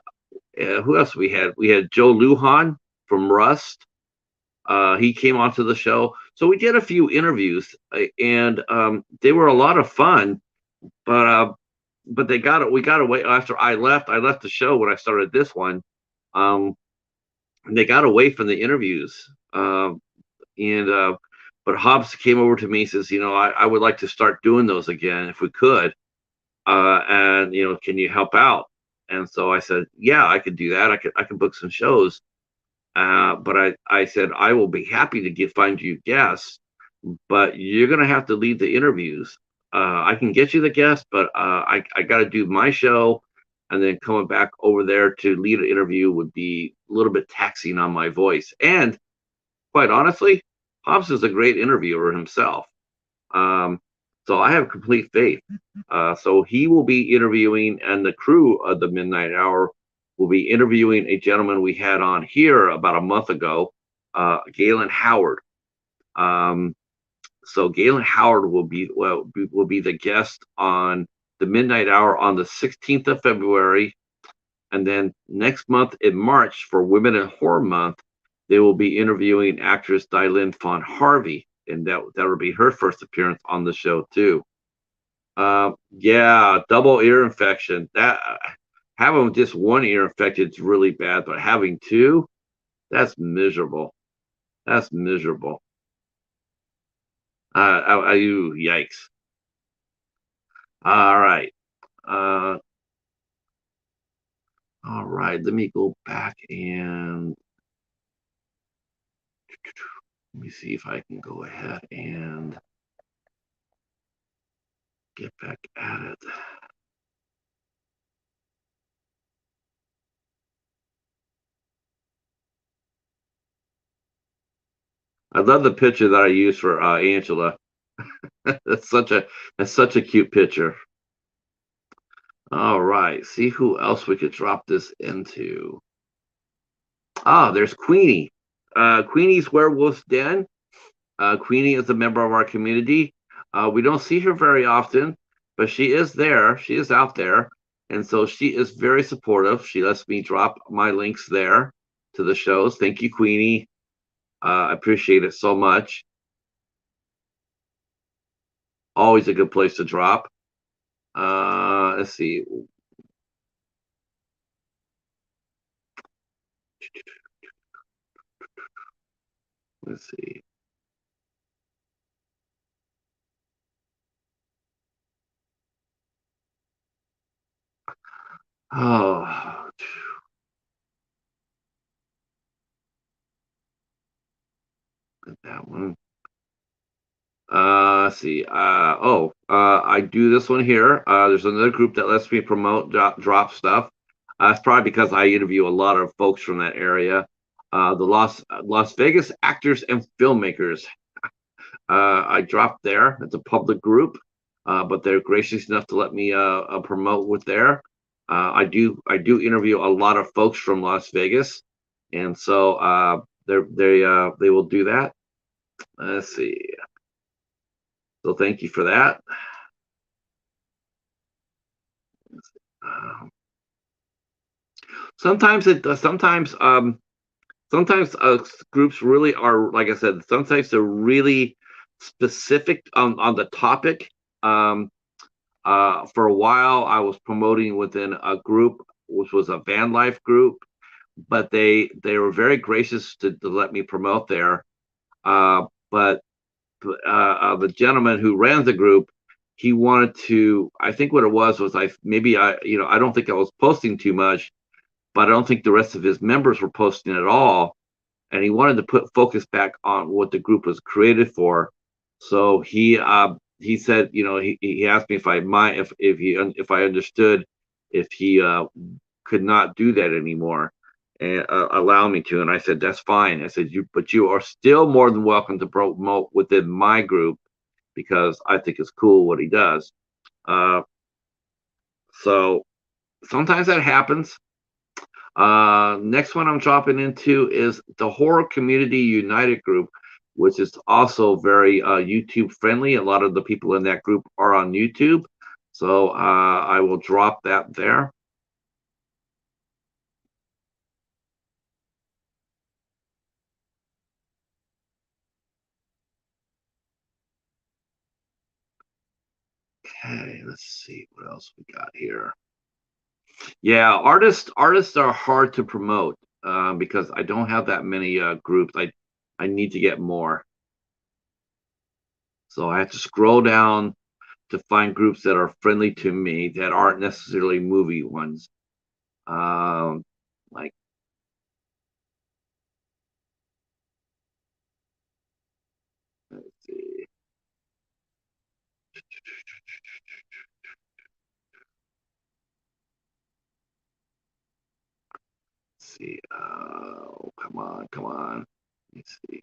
who else we had? We had Joe Lujan from Rust. He came onto the show. So we did a few interviews, and they were a lot of fun. But we got away after I left. I left the show when I started this one. They got away from the interviews. But Hobbs came over to me and says, I would like to start doing those again if we could. And can you help out? And so I said, yeah, I could do that. I could book some shows. But I said, I will be happy to find you guests, but you're going to have to lead the interviews. I can get you the guests, but I got to do my show, and then coming back over there to lead an interview would be a little bit taxing on my voice. And quite honestly, Hobbs is a great interviewer himself. So I have complete faith. So he will be interviewing, and the crew of the Midnight Hour will be interviewing a gentleman we had on here about a month ago, Galen Howard. So Galen Howard will be the guest on the Midnight Hour on the 16th of February, and then next month in March for Women in Horror Month, they will be interviewing actress Dylan Fawn Harvey, and that will be her first appearance on the show too. Yeah, double ear infection. That having just one ear infected is really bad, but having two, that's miserable. That's miserable. Yikes. All right. All right. Let me go back and let me see if I can go ahead and get back at it. I love the picture that I used for Angela. That's such a cute picture. All right, see who else we could drop this into. There's Queenie. Queenie's Werewolf's Den. Queenie is a member of our community. We don't see her very often, but she is there. She is out there. And so she is very supportive. She lets me drop my links there to the shows. Thank you, Queenie. I appreciate it so much. Always a good place to drop. Let's see. Let's see. Oh, that one. Let's see. I do this one here. There's another group that lets me promote drop stuff. It's probably because I interview a lot of folks from that area. The Las Vegas Actors and Filmmakers. I dropped there. It's a public group, but they're gracious enough to let me promote with there. I do interview a lot of folks from Las Vegas, and so they will do that. Let's see. So thank you for that. Sometimes groups really are, like I said, sometimes they're really specific on the topic. For a while, I was promoting within a group, which was a van life group, but they were very gracious to let me promote there. But the gentleman who ran the group, he wanted to. I think what it was I don't think I was posting too much, but I don't think the rest of his members were posting at all. And he wanted to put focus back on what the group was created for. So he said, he asked me if I understood if he could not do that anymore. and allow me to. And I said, that's fine. I said, but you are still more than welcome to promote within my group because I think it's cool what he does. Uh, so sometimes that happens. Next one I'm dropping into is the Horror Community United group, which is also very YouTube friendly. A lot of the people in that group are on YouTube. So I will drop that there. Okay, let's see what else we got here. Yeah, artists are hard to promote because I don't have that many groups. I need to get more, so I have to scroll down to find groups that are friendly to me that aren't necessarily movie ones. Um, like let's see, let's see. Oh, come on, come on. Let's see.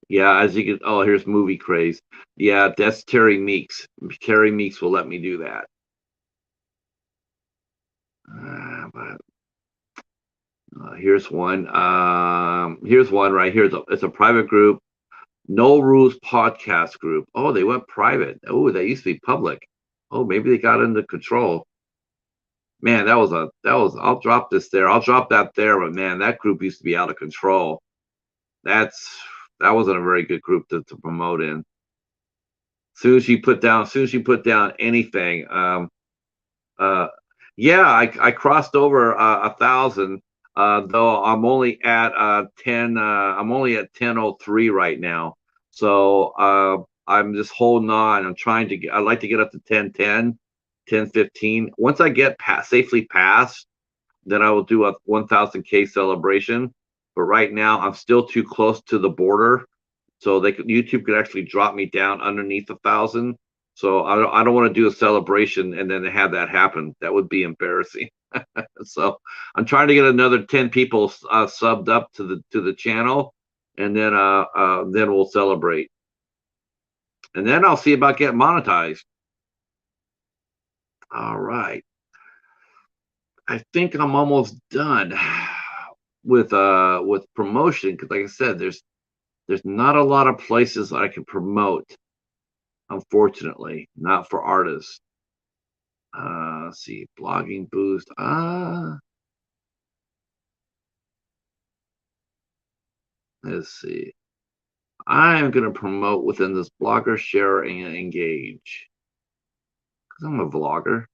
Yeah, as you can. Oh, here's movie craze. Yeah, that's Terry Meeks. Terry Meeks will let me do that. But here's one. Here's one right here. It's a private group. No Rules podcast group. Oh, they went private. Oh, they used to be public. Oh, maybe they got into control. Man, that was. I'll drop this there. I'll drop that there. But man, that group used to be out of control. That's that wasn't a very good group to promote in. As soon as you put down anything, uh, yeah, I crossed over 1,000. Though I'm only at 10. I'm only at 10:03 right now. So I'm just holding on. I'm trying to get. I'd like to get up to 10:10, 10:15. Once I get safely past, then I will do a 1,000K celebration. But right now, I'm still too close to the border, so YouTube could actually drop me down underneath 1,000. So I don't want to do a celebration and then have that happen. That would be embarrassing. So I'm trying to get another 10 people subbed up to the channel, and then we'll celebrate, and then I'll see about getting monetized. All right, I think I'm almost done with promotion because, like I said, there's not a lot of places I can promote. Unfortunately, not for artists. Let's see, blogging boost. Let's see. I'm going to promote within this blogger, share, and engage because I'm a vlogger.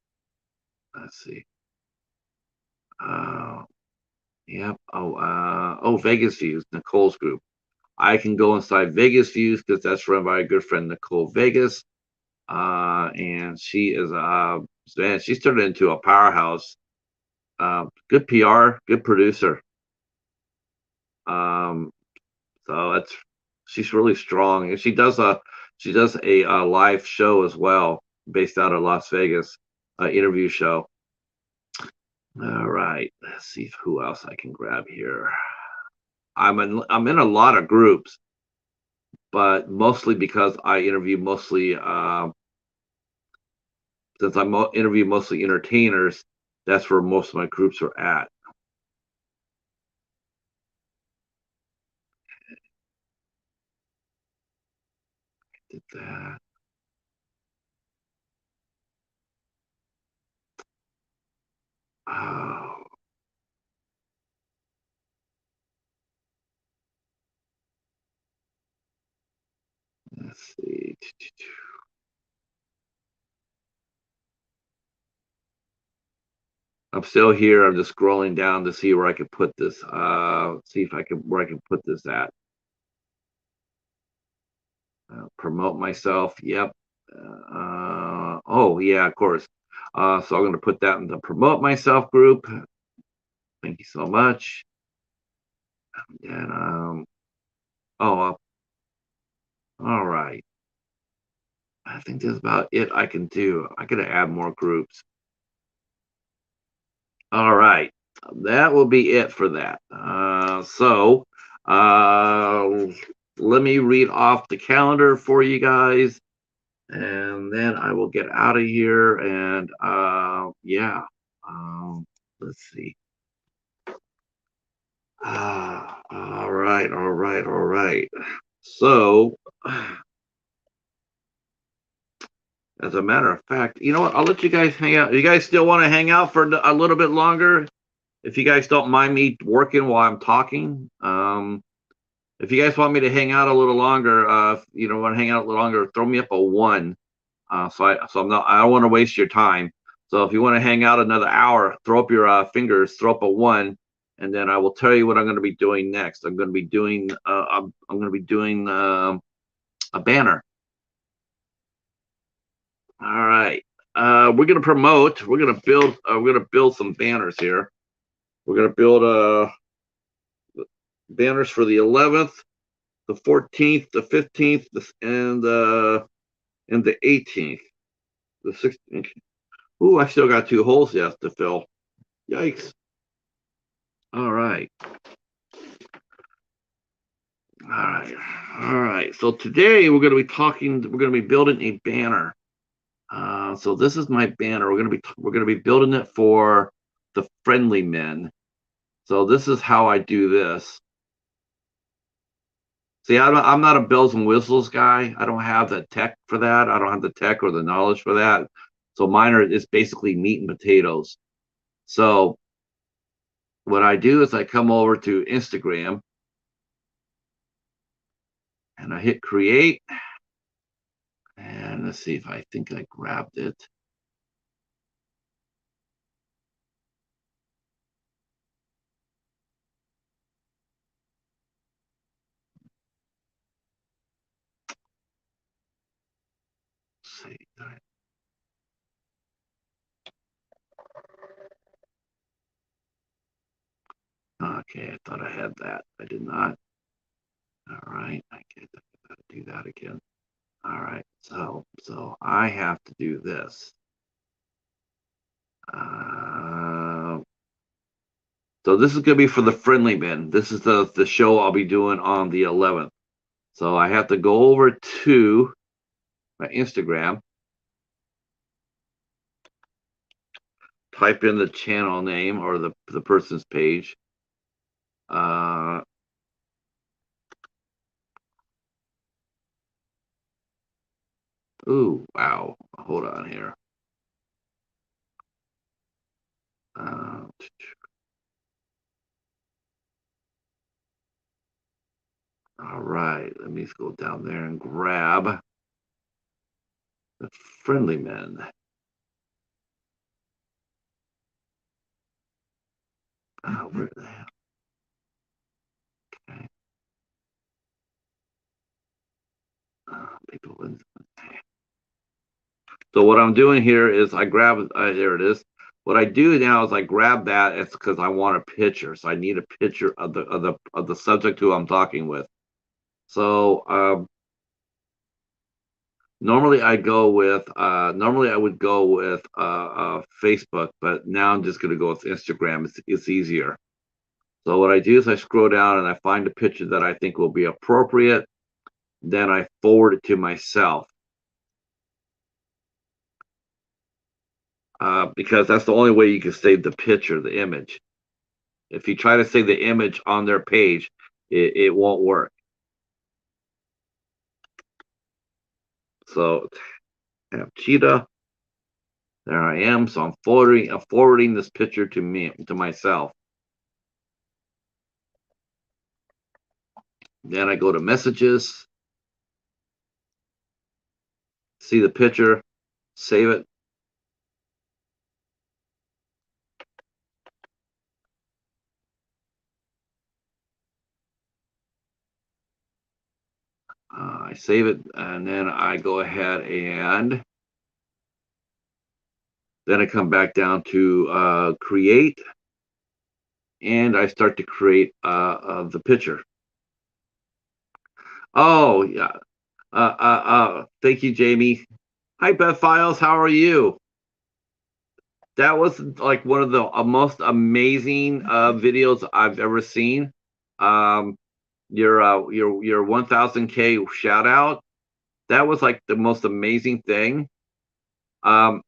Let's see. Uh, yep. Oh, Vegas Views, Nicole's group. I can go inside Vegas Views because that's run by a good friend, Nicole Vegas. And she is man, she's turned into a powerhouse. Good PR, good producer. Um, so that's she's really strong, and she does a live show as well, based out of Las Vegas, interview show. All right, let's see who else I can grab here. I'm in a lot of groups, but mostly because I interview mostly since interview mostly entertainers. That's where most of my groups are at. Did that. Oh, let's see. I'm still here. I'm just scrolling down to see where I can put this. See if I can where I can put this at. Promote myself. Yep. Oh yeah, of course. So I'm going to put that in the promote myself group. Thank you so much. And oh, all right. I think that's about it I can do. I got to add more groups. All right. that will be it for that. Let me read off the calendar for you guys, and then I will get out of here. And yeah, let's see. All right, all right, all right. So, as a matter of fact, you know what? I'll let you guys hang out. You guys still want to hang out for a little bit longer? If you guys don't mind me working while I'm talking, if you guys want me to hang out a little longer, you know, want to hang out a little longer, throw me up a one. So I'm not. I don't want to waste your time. So if you want to hang out another hour, throw up your fingers, throw up a one, and then I will tell you what I'm going to be doing next. I'm going to be doing. I'm going to be doing a banner. All right. We're going to promote. We're going to build. We're going to build some banners here. We're going to build banners for the 11th, the 14th, the 15th, and the 18th, the 16th. Ooh, I still got 2 holes yet to fill. Yikes. All right. All right. All right. So today we're going to be talking, we're going to be building a banner. So this is my banner. We're going to be building it for the Friendly Men. So this is how I do this. See, I'm not a bells and whistles guy. I don't have the tech for that. I don't have the tech or the knowledge for that. So mine is basically meat and potatoes. So what I do is I come over to Instagram and I hit create. And let's see if I think I grabbed it. Let's see. Okay, I thought I had that. I did not. All right, I gotta do that again. All right, so I have to do this. So this is gonna be for the Friendly Men. This is the show I'll be doing on the 11th. So I have to go over to my Instagram, type in the channel name or the person's page. Ooh, wow. Hold on here. Uh, all right, let me go down there and grab the Friendly Men. Where the hell? Okay. People. So what I'm doing here is I grab. There it is. What I do now is I grab that. It's because I want a picture. So I need a picture of the subject who I'm talking with. So normally I would go with Facebook, but now I'm just going to go with Instagram. It's easier. So what I do is I scroll down and I find a picture that I think will be appropriate. Then I forward it to myself because that's the only way you can save the picture, the image. If you try to save the image on their page, it won't work. So I have cheetah. There I am. So I'm forwarding this picture to myself. Then I go to messages, see the picture, save it. I save it, and then I go ahead and then I come back down to create, and I start to create the picture. Oh yeah. Thank you, Jamie. Hi, Beth Files. How are you? that was like one of the most amazing videos I've ever seen. Um, your 1000K shout out. That was like the most amazing thing. Um,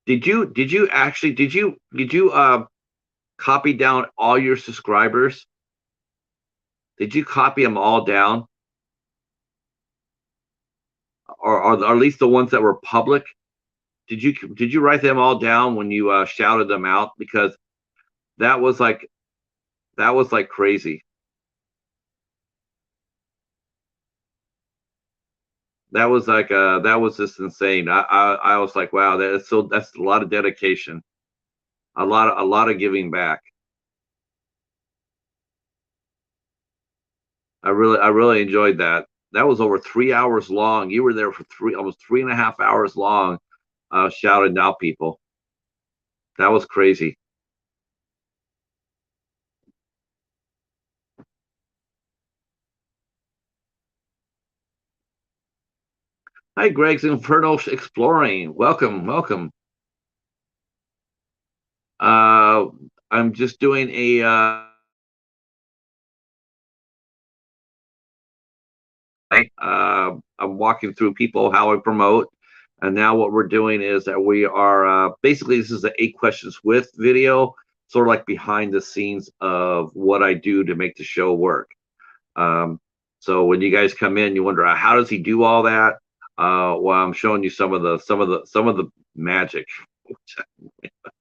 did you copy down all your subscribers? Did you copy them all down, or at least the ones that were public? Did you write them all down when you shouted them out? Because that was like that was like crazy. That was just insane. I was like, wow, that's a lot of dedication, a lot of giving back. I really enjoyed that. That was over 3 hours long. You were there for almost 3.5 hours long, shouting out people. That was crazy. Hi, Greg's Inferno Exploring. Welcome, welcome. Uh, I'm just doing a I'm walking through people how I promote, and now what we're doing is that we are basically this is the 8 questions with video, sort of like behind the scenes of what I do to make the show work. Um, so when you guys come in, you wonder how does he do all that? Well, I'm showing you some of the magic.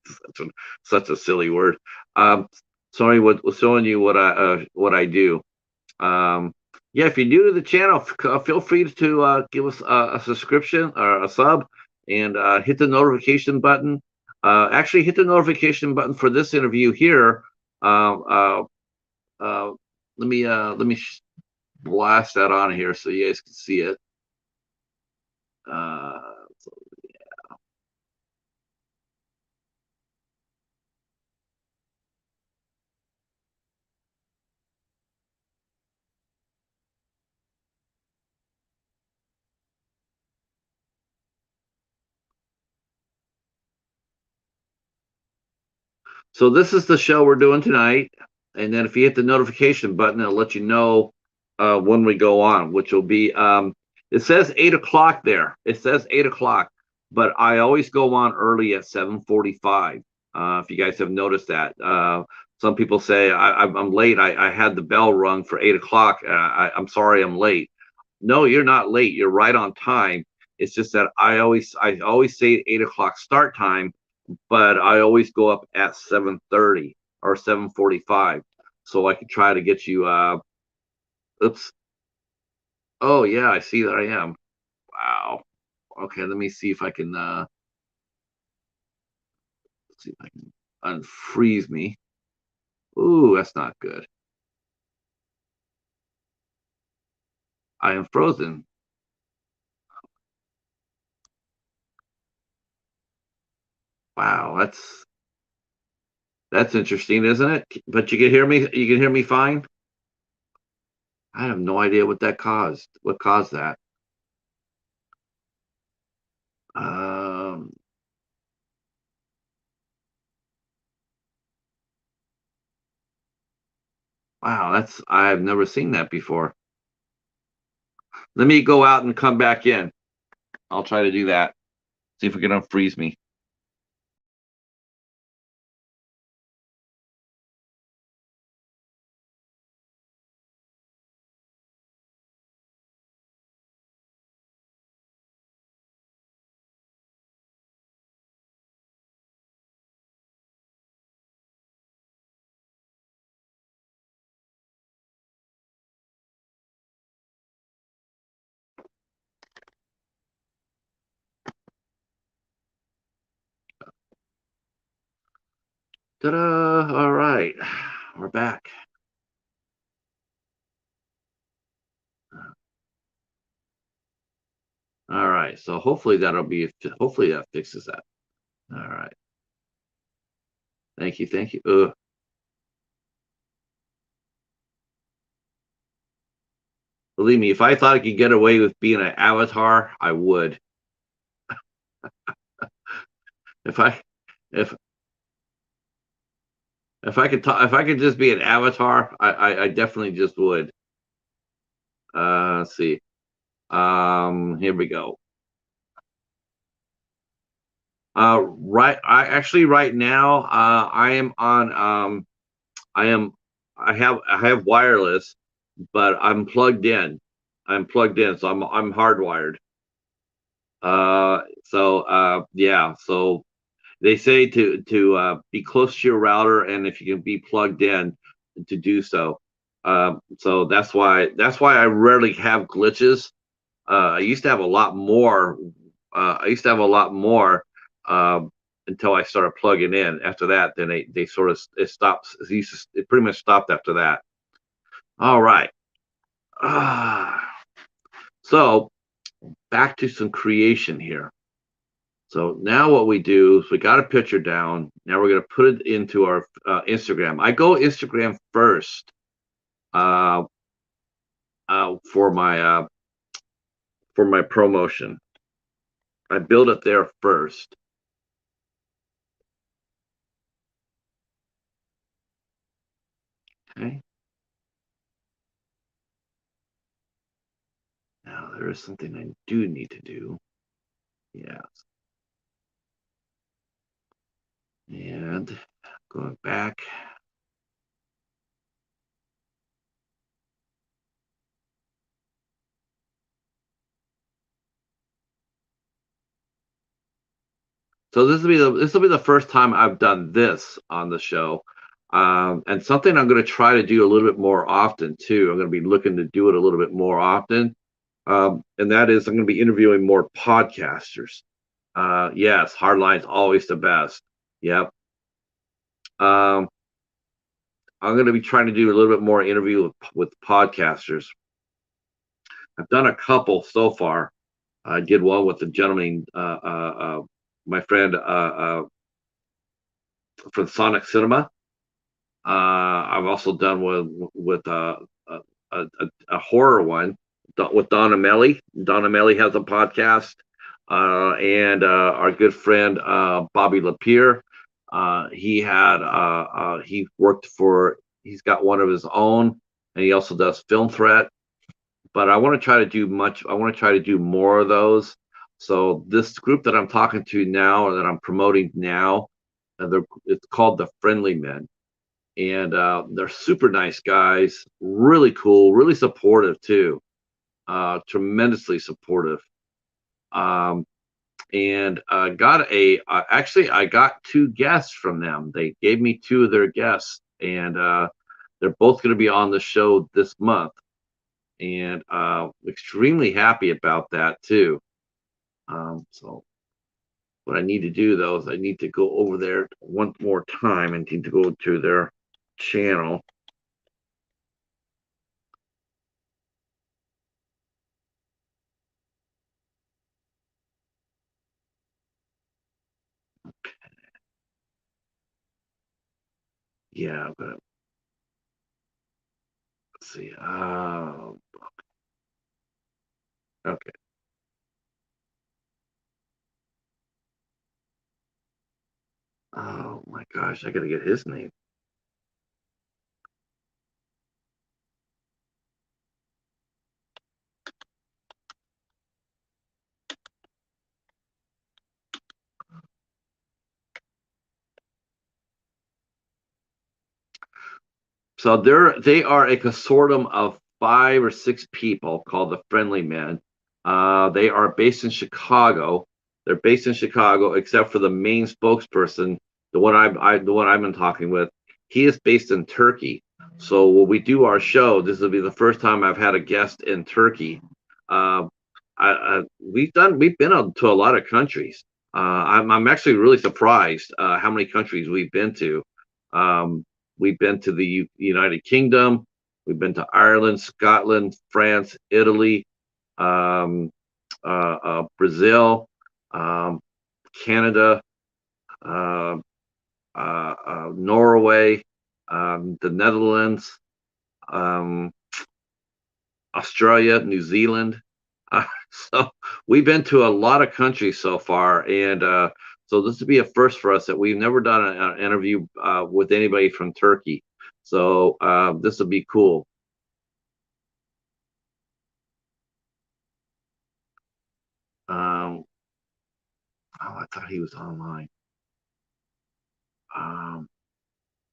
such, a, such a silly word. Um, showing you what I do. Yeah, if you're new to the channel, feel free to give us a subscription or a sub, and hit the notification button. Actually, hit the notification button for this interview here. Uh, uh, uh, let me blast that on here so you guys can see it. Uh, So this is the show we're doing tonight, and then if you hit the notification button, it'll let you know when we go on, which will be it says 8 o'clock there. It says 8 o'clock, but I always go on early at 7:45. If you guys have noticed that, some people say I'm late. I had the bell rung for 8 o'clock. I'm sorry, I'm late. No, you're not late. You're right on time. It's just that I always say 8 o'clock start time, but I always go up at 7:30 or 7:45, so I can try to get you. Oops. Oh yeah, I see that I am. Wow. Okay, let me see if I can. Let's see if I can unfreeze me. Ooh, that's not good. I am frozen. Wow, that's interesting, isn't it? But you can hear me. You can hear me fine. I have no idea what that caused. What caused that? Um. Wow, that's I've never seen that before. Let me go out and come back in. I'll try to do that. See if we can unfreeze me. Ta-da! All right, we're back. All right, so hopefully that fixes that. All right, thank you, thank you. Believe me, if I thought I could get away with being an avatar, I would. If I If if I could just be an avatar, I definitely just would. Let's see. Here we go. Right. Right now, I am on. I am. I have wireless, but I'm plugged in. I'm plugged in, so I'm hardwired. Yeah. So they say to be close to your router, and if you can be plugged in, to do so. So that's why I rarely have glitches. I used to have a lot more. I used to have a lot more until I started plugging in. After that, then they sort of it stops. It pretty much stopped after that. All right. Ah, so back to some creation here. So now what we do is we got a picture down. Now we're going to put it into our Instagram. I go Instagram first uh, for my promotion. I build it there first. Okay. Now there is something I do need to do. Yeah. And going back. So this will be the first time I've done this on the show. And something I'm going to try to do a little bit more often too. I'm going to be looking to do it a little bit more often. And that is I'm going to be interviewing more podcasters. Yes, Hardline's always the best. Yep. Um, I'm going to be trying to do a little bit more interview with podcasters. I've done a couple so far. I did one with the gentleman, my friend from Sonic Cinema. I've also done with a horror one with Donna Melly. Donna Melly has a podcast, and our good friend Bobby Lapierre. He worked for. He's got one of his own, and he also does Film Threat. But I want to try to do much. I want to try to do more of those. So this group that I'm talking to now, or that I'm promoting now, it's called the Friendly Men, and they're super nice guys, really cool, really supportive too, tremendously supportive. Um, and got actually I got two guests from them. They gave me two of their guests, and they're both going to be on the show this month, and extremely happy about that too. So what I need to do though is I need to go over there one more time and need to go to their channel. Yeah, but let's see. Okay. Oh my gosh, I gotta get his name. So they are a consortium of 5 or 6 people called the Friendly Men. They are based in Chicago. They're based in Chicago, except for the main spokesperson, the one I've been talking with. He is based in Turkey. So when we do our show, this will be the first time I've had a guest in Turkey. Uh, we've been to a lot of countries. I'm actually really surprised how many countries we've been to. Um, we've been to the United Kingdom. We've been to Ireland, Scotland, France, Italy, um, Brazil, um, Canada, uh, Norway, the Netherlands, um, Australia, New Zealand. Uh, so we've been to a lot of countries so far, and So this would be a first for us that we've never done an interview with anybody from Turkey. So this would be cool. Um, oh, I thought he was online. Um,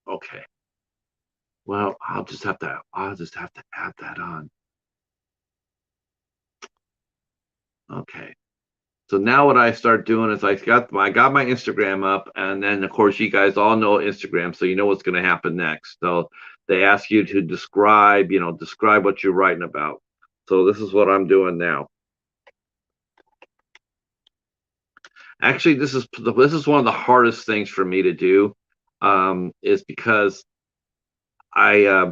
okay. Well, I'll just have to add that on. Okay. So now what I start doing is I got my Instagram up, and then of course you guys all know Instagram, so you know what's going to happen next. So they ask you to describe, describe what you're writing about. So this is what I'm doing now. Actually, this is one of the hardest things for me to do, is because I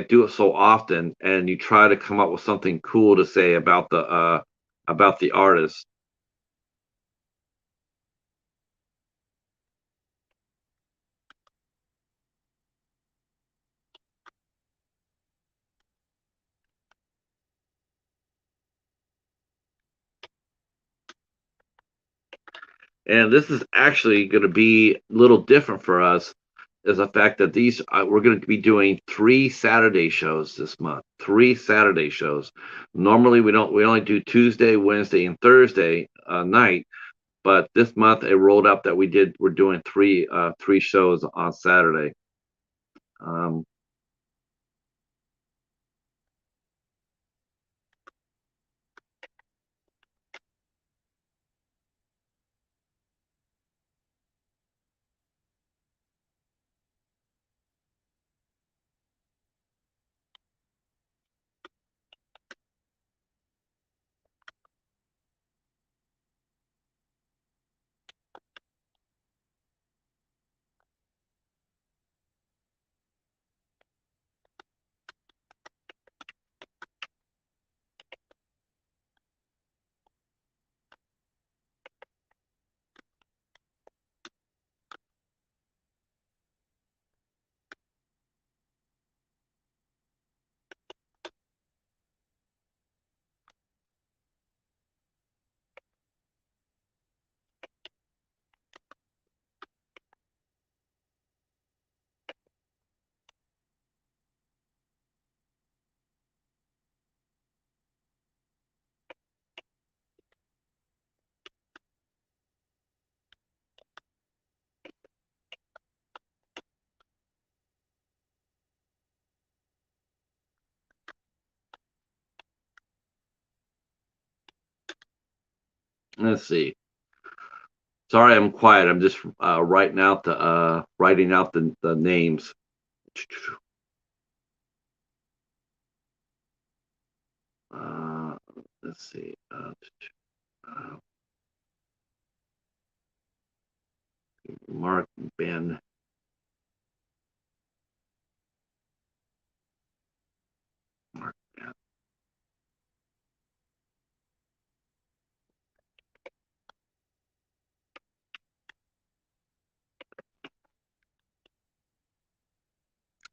do it so often, and you try to come up with something cool to say about the artist. And this is actually going to be a little different for us, is the fact that these we're going to be doing 3 Saturday shows this month. 3 Saturday shows. Normally we only do Tuesday, Wednesday, and Thursday night, but this month it rolled up that we're doing three shows on Saturday. Um, let's see. Sorry, I'm quiet. I'm just writing out the names. Uh, let's see. Uh, Mark, Ben. Mark, Ben.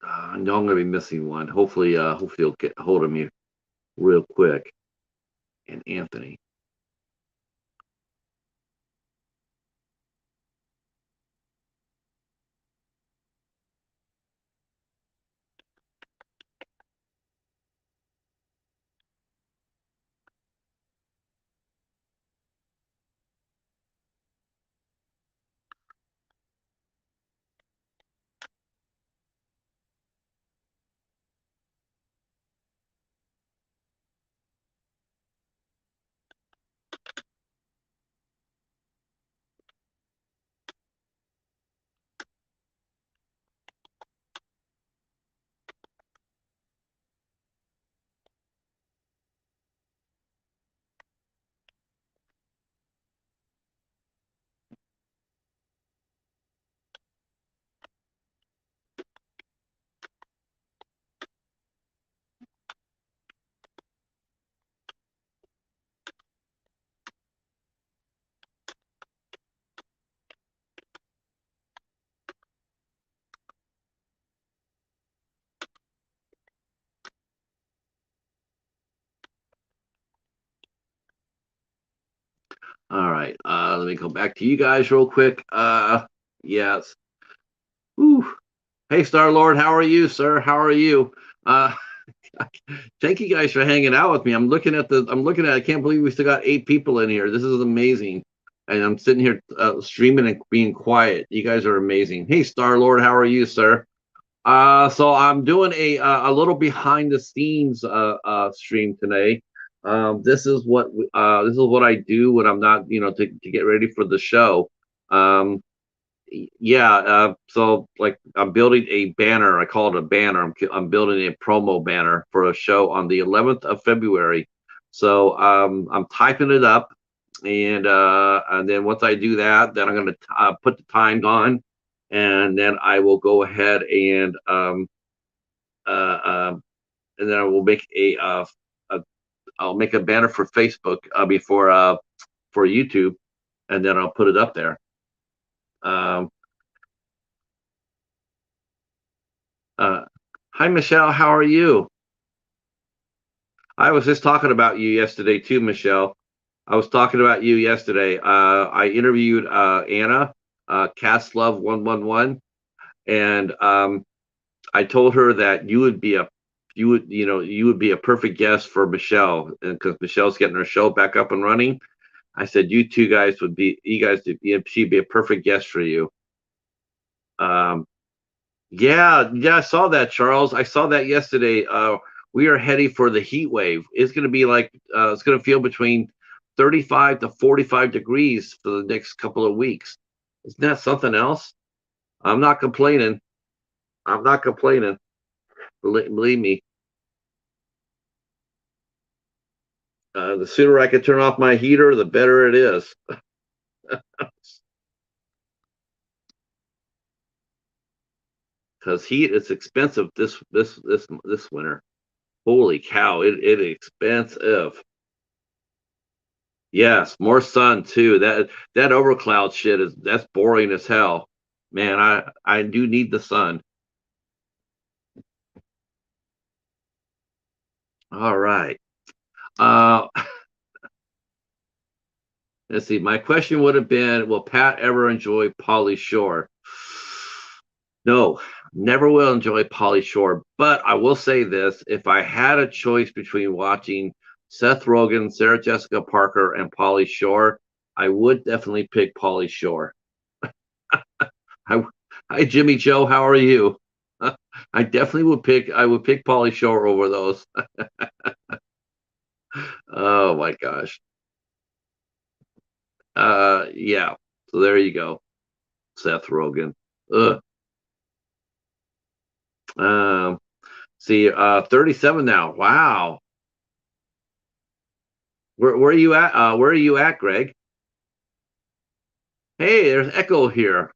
I know I'm gonna be missing one. Hopefully you'll get a hold of me real quick. And Anthony. All right. Let me go back to you guys real quick. Yes. Whew. Hey, Star Lord, how are you, sir? How are you? Uh, thank you guys for hanging out with me. I can't believe we still got 8 people in here. This is amazing. And I'm sitting here streaming and being quiet. You guys are amazing. Hey, Star Lord, how are you, sir? So I'm doing a little behind the scenes stream today. This is what I do when I'm not, to get ready for the show. Um, yeah, so like I'm building a banner. I call it a banner. I'm building a promo banner for a show on the 11th of February. So I'm typing it up, and then once I do that, then I'm going to put the time on, and then I will go ahead uh, um, and then I will make a I'll make a banner for Facebook before for YouTube, and then I'll put it up there. Um, uh, Hi, Michelle. How are you? I was just talking about you yesterday too, Michelle. I was talking about you yesterday. I interviewed Anna, Castlove 111, and I told her that you would be a perfect guest for Michelle, because Michelle's getting her show back up and running. I said she'd be a perfect guest for you. Um, yeah, I saw that, Charles. I saw that yesterday. We are heading for the heat wave. It's going to be it's going to feel between 35 to 45 degrees for the next couple of weeks. Isn't that something else? I'm not complaining. I'm not complaining. Believe me. The sooner I can turn off my heater, the better it is. Because heat is expensive this winter. Holy cow, it expensive. Yes, more sun too. That overcloud shit that's boring as hell. Man, I do need the sun. All right. Uh let's see. My question would have been, will Pat ever enjoy Pauly Shore? No, never will enjoy Pauly Shore. But I will say this: if I had a choice between watching Seth Rogen, Sarah Jessica Parker, and Pauly Shore, I would definitely pick Pauly Shore. Hi, hi, Jimmy Joe. How are you? I would pick Pauly Shore over those. Oh my gosh. Yeah. So there you go. Seth Rogen. Ugh. Um, see, 37 now. Wow. Where are you at? Where are you at, Greg? Hey, there's Echo here.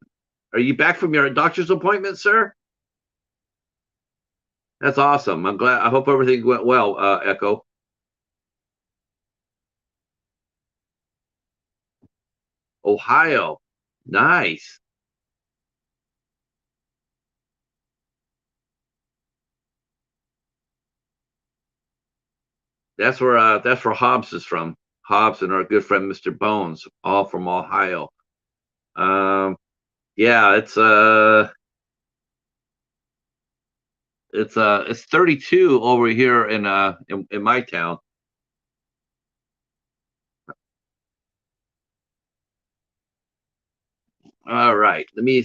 Are you back from your doctor's appointment, sir? That's awesome. I'm glad. I hope everything went well, Echo. Ohio. Nice. That's where Hobbs is from. Hobbs and our good friend Mr. Bones, all from Ohio. Um, yeah, it's 32 over here in my town. All right, let me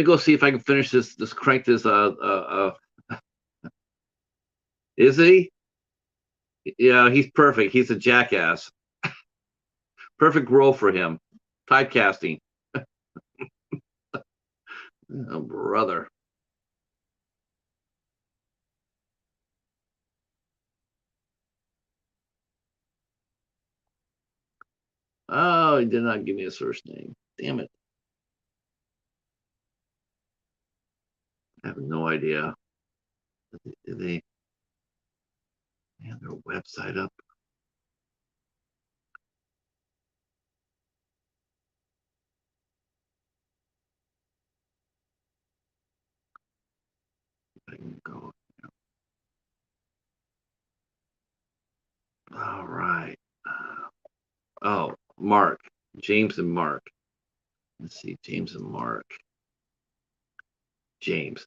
go see if I can finish this crank this is he? Yeah, he's perfect. He's a jackass. Perfect role for him. Typecasting. Oh, brother. Oh, he did not give me his first name. Damn it. I have no idea. Did they have their website up? I can go. Oh, Mark, James and Mark. Let's see, James and Mark. James.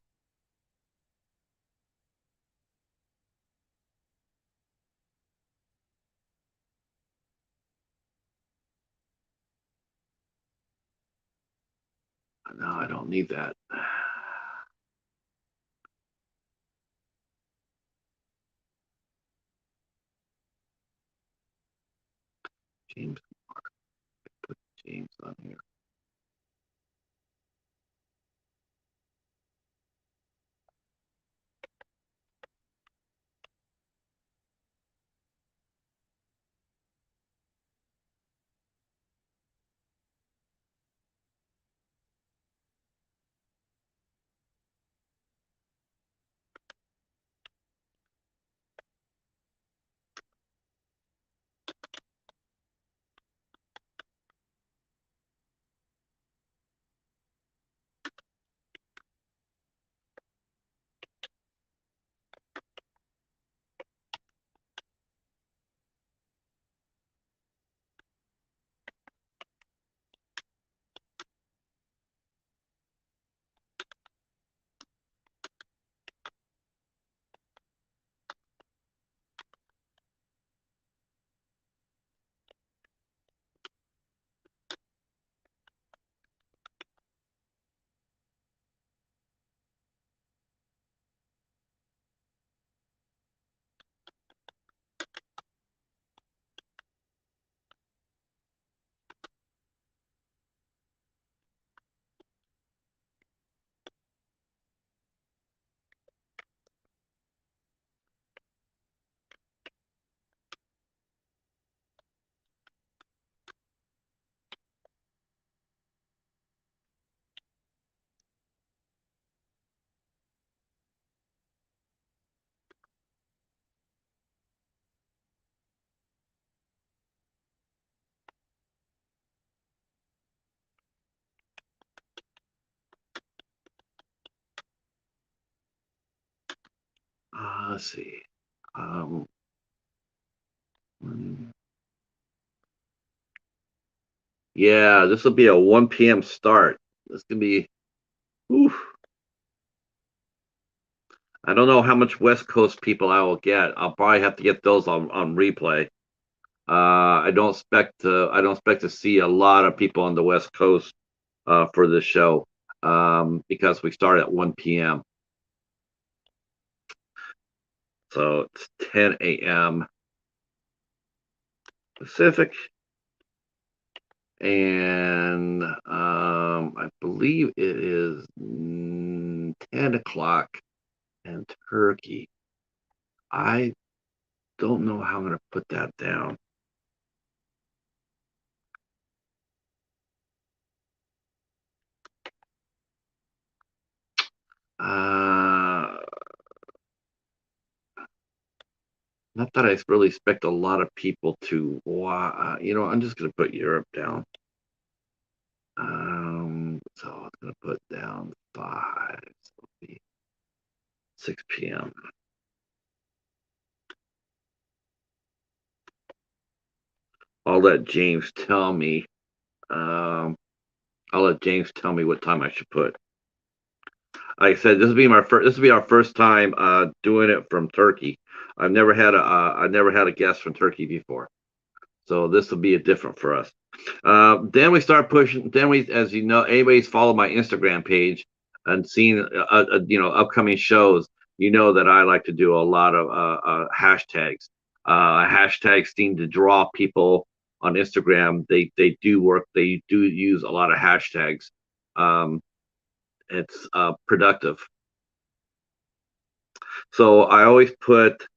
No, I don't need that. James, put James on here. Let's see. Um, yeah, this will be a 1 p.m. start. This can be. Oof. I don't know how much West Coast people I will get. I'll probably have to get those on replay. I don't expect to see a lot of people on the West Coast for this show because we start at 1 p.m. So it's 10 a.m. Pacific, and I believe it is 10 o'clock in Turkey. I don't know how I'm going to put that down. Uh, Not that I really expect a lot of people to. I'm just going to put Europe down. So I'm going to put down 5, so it'll be 6 p.m. I'll let James tell me. Um, I'll let James tell me what time I should put. Like I said, this will be my first. This will be our first time doing it from Turkey. I've never had a guest from Turkey before, so this will be a different for us. Then we start pushing. Then we, as you know, anybody's followed my Instagram page and seen upcoming shows. You know that I like to do a lot of hashtags. Hashtags seem to draw people on Instagram. They do work. They do use a lot of hashtags. Um, it's productive. So I always put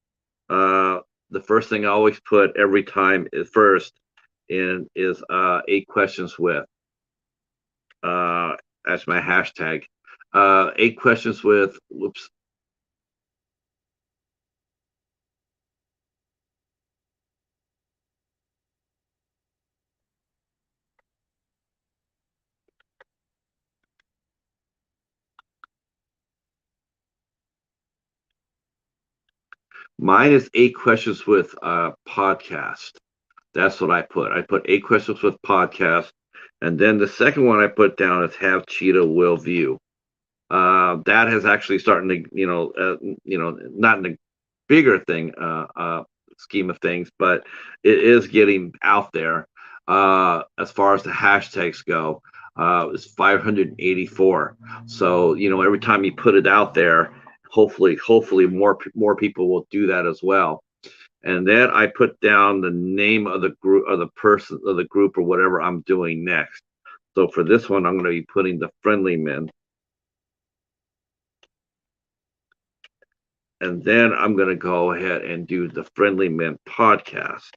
the first thing I always put every time is first in is 8 questions with uh, as my hashtag. 8 questions with whoops. Mine is 8 questions with podcast. That's what I put. I put 8 questions with podcast, and then the second one I put down is have Cheetah will view. That has actually starting to, not in a bigger thing scheme of things, but it is getting out there. As far as the hashtags go, it's 584. So every time you put it out there, hopefully more people will do that as well. And then I put down the name of the group, or the person, or the group, or whatever I'm doing next. So for this one, I'm going to be putting the Friendly Men. And then I'm going to go ahead and do the Friendly Men podcast.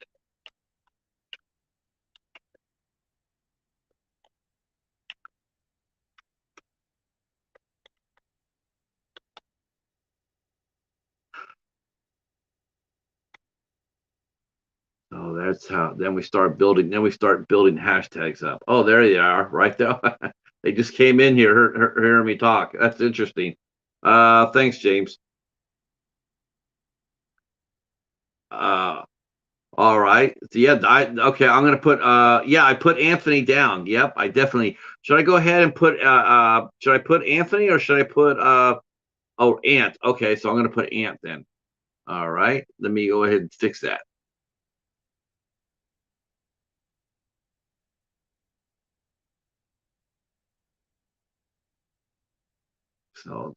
So that's how. Then we start building. Then we start building hashtags up. Oh, there they are, right there. They just came in here, hearing me talk. That's interesting. Thanks, James. All right. So yeah, okay. I'm gonna put. Yeah, I put Anthony down. Yep, I definitely. Should I go ahead and put? Should I put Anthony, or should I put? Oh, Ant. Okay, so I'm gonna put Ant then. All right. Let me go ahead and fix that. So.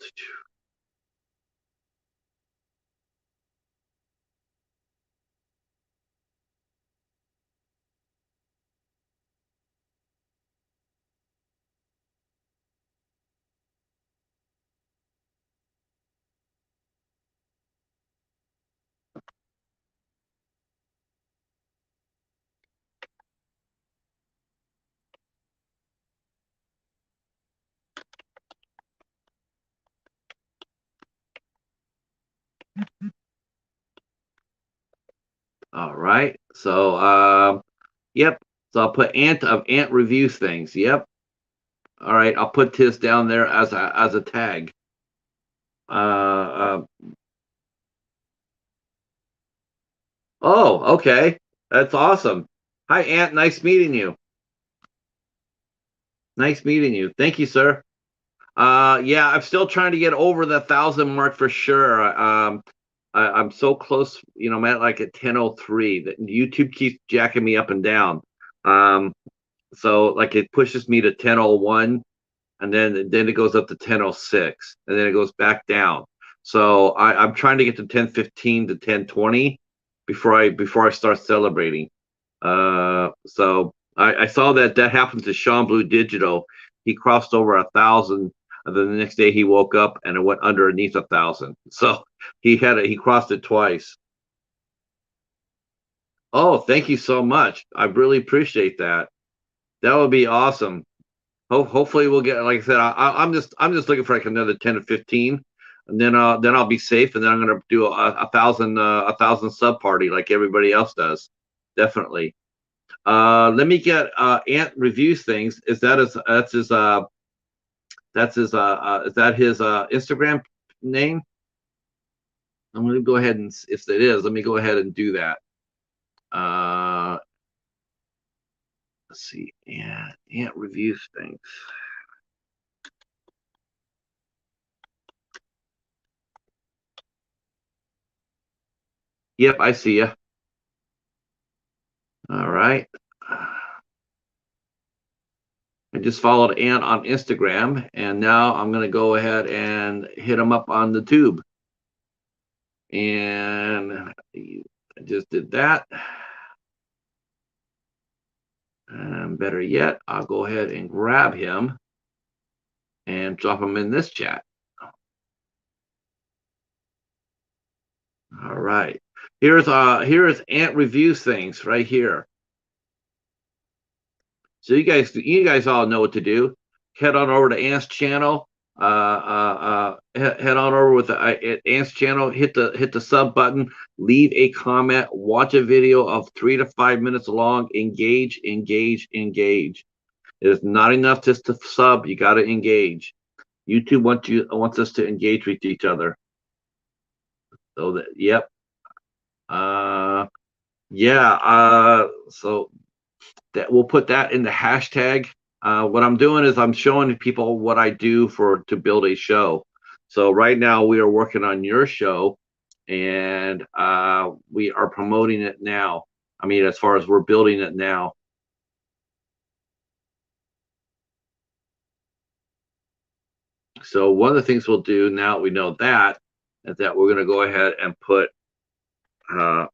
All right. So, yep. So I'll put Ant reviews things. Yep. All right. I'll put this down there as a tag. Uh, oh, okay. That's awesome. Hi, Ant. Nice meeting you. Nice meeting you. Thank you, sir. Yeah, I'm still trying to get over the 1,000 mark for sure. I'm so close. I'm at like at 10:03. That YouTube keeps jacking me up and down. Um, so like it pushes me to 10:01, and then it goes up to 10:06, and then it goes back down. So I'm trying to get to 10:15 to 10:20 before I start celebrating. So I saw that happened to Sean Blue Digital. He crossed over 1,000, and then the next day he woke up and it went underneath 1,000. So he crossed it twice. Oh, thank you so much. I really appreciate that. That would be awesome. Hopefully we'll get, like I said, I'm just looking for like another 10 to 15, and then I'll be safe, and then I'm gonna do a thousand sub party like everybody else does. Definitely. Let me get Ant reviews things. Is that his is that his Instagram name? I'm gonna go ahead, and if it is, let me go ahead and do that. Uh let's see. Ant reviews things. Yep, I see you. All right. I just followed Ant on Instagram, and now I'm going to go ahead and hit him up on the tube. And I just did that. And better yet, I'll go ahead and grab him and drop him in this chat. All right. Here's Ant reviews things right here. So you guys all know what to do. Head on over to Ant's channel. Head on over with the Ant's channel. Hit the sub button. Leave a comment. Watch a video of 3 to 5 minutes long. Engage, engage, engage. It is not enough just to sub. You got to engage. YouTube wants us to engage with each other. So that, yep. Yeah. So that we'll put that in the hashtag. What I'm doing is I'm showing people what I do for to build a show. So right now we are working on your show, and we are promoting it now. I mean, as far as we're building it now. So one of the things we'll do now that we know that is that we're going to go ahead and put uh,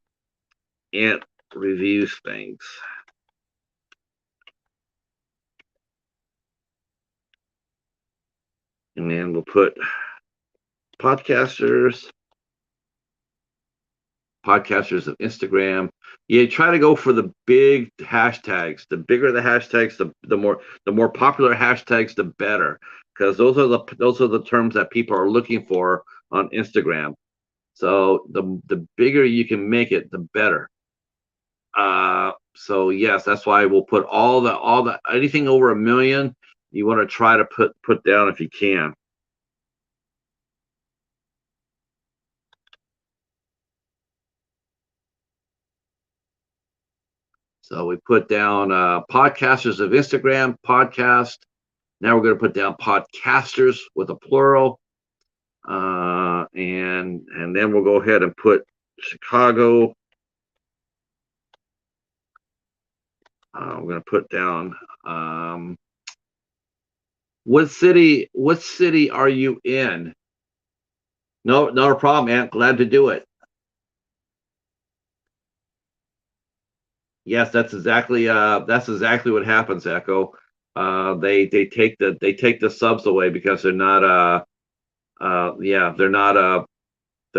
Ant reviews things, and then we'll put podcasters podcasters of Instagram. You try to go for the big hashtags. The bigger the hashtags, the more popular hashtags, the better, because those are the terms that people are looking for on Instagram. So the bigger you can make it, the better. So yes, that's why we'll put all the anything over 1 million. You want to try to put down if you can. So we put down podcasters of Instagram podcast. Now we're going to put down podcasters with a plural, and then we'll go ahead and put Chicago. We're going to put down what city? What city are you in? No, not a problem, man. Glad to do it. Yes, that's exactly what happens, Echo. They take the subs away because they're not yeah, they're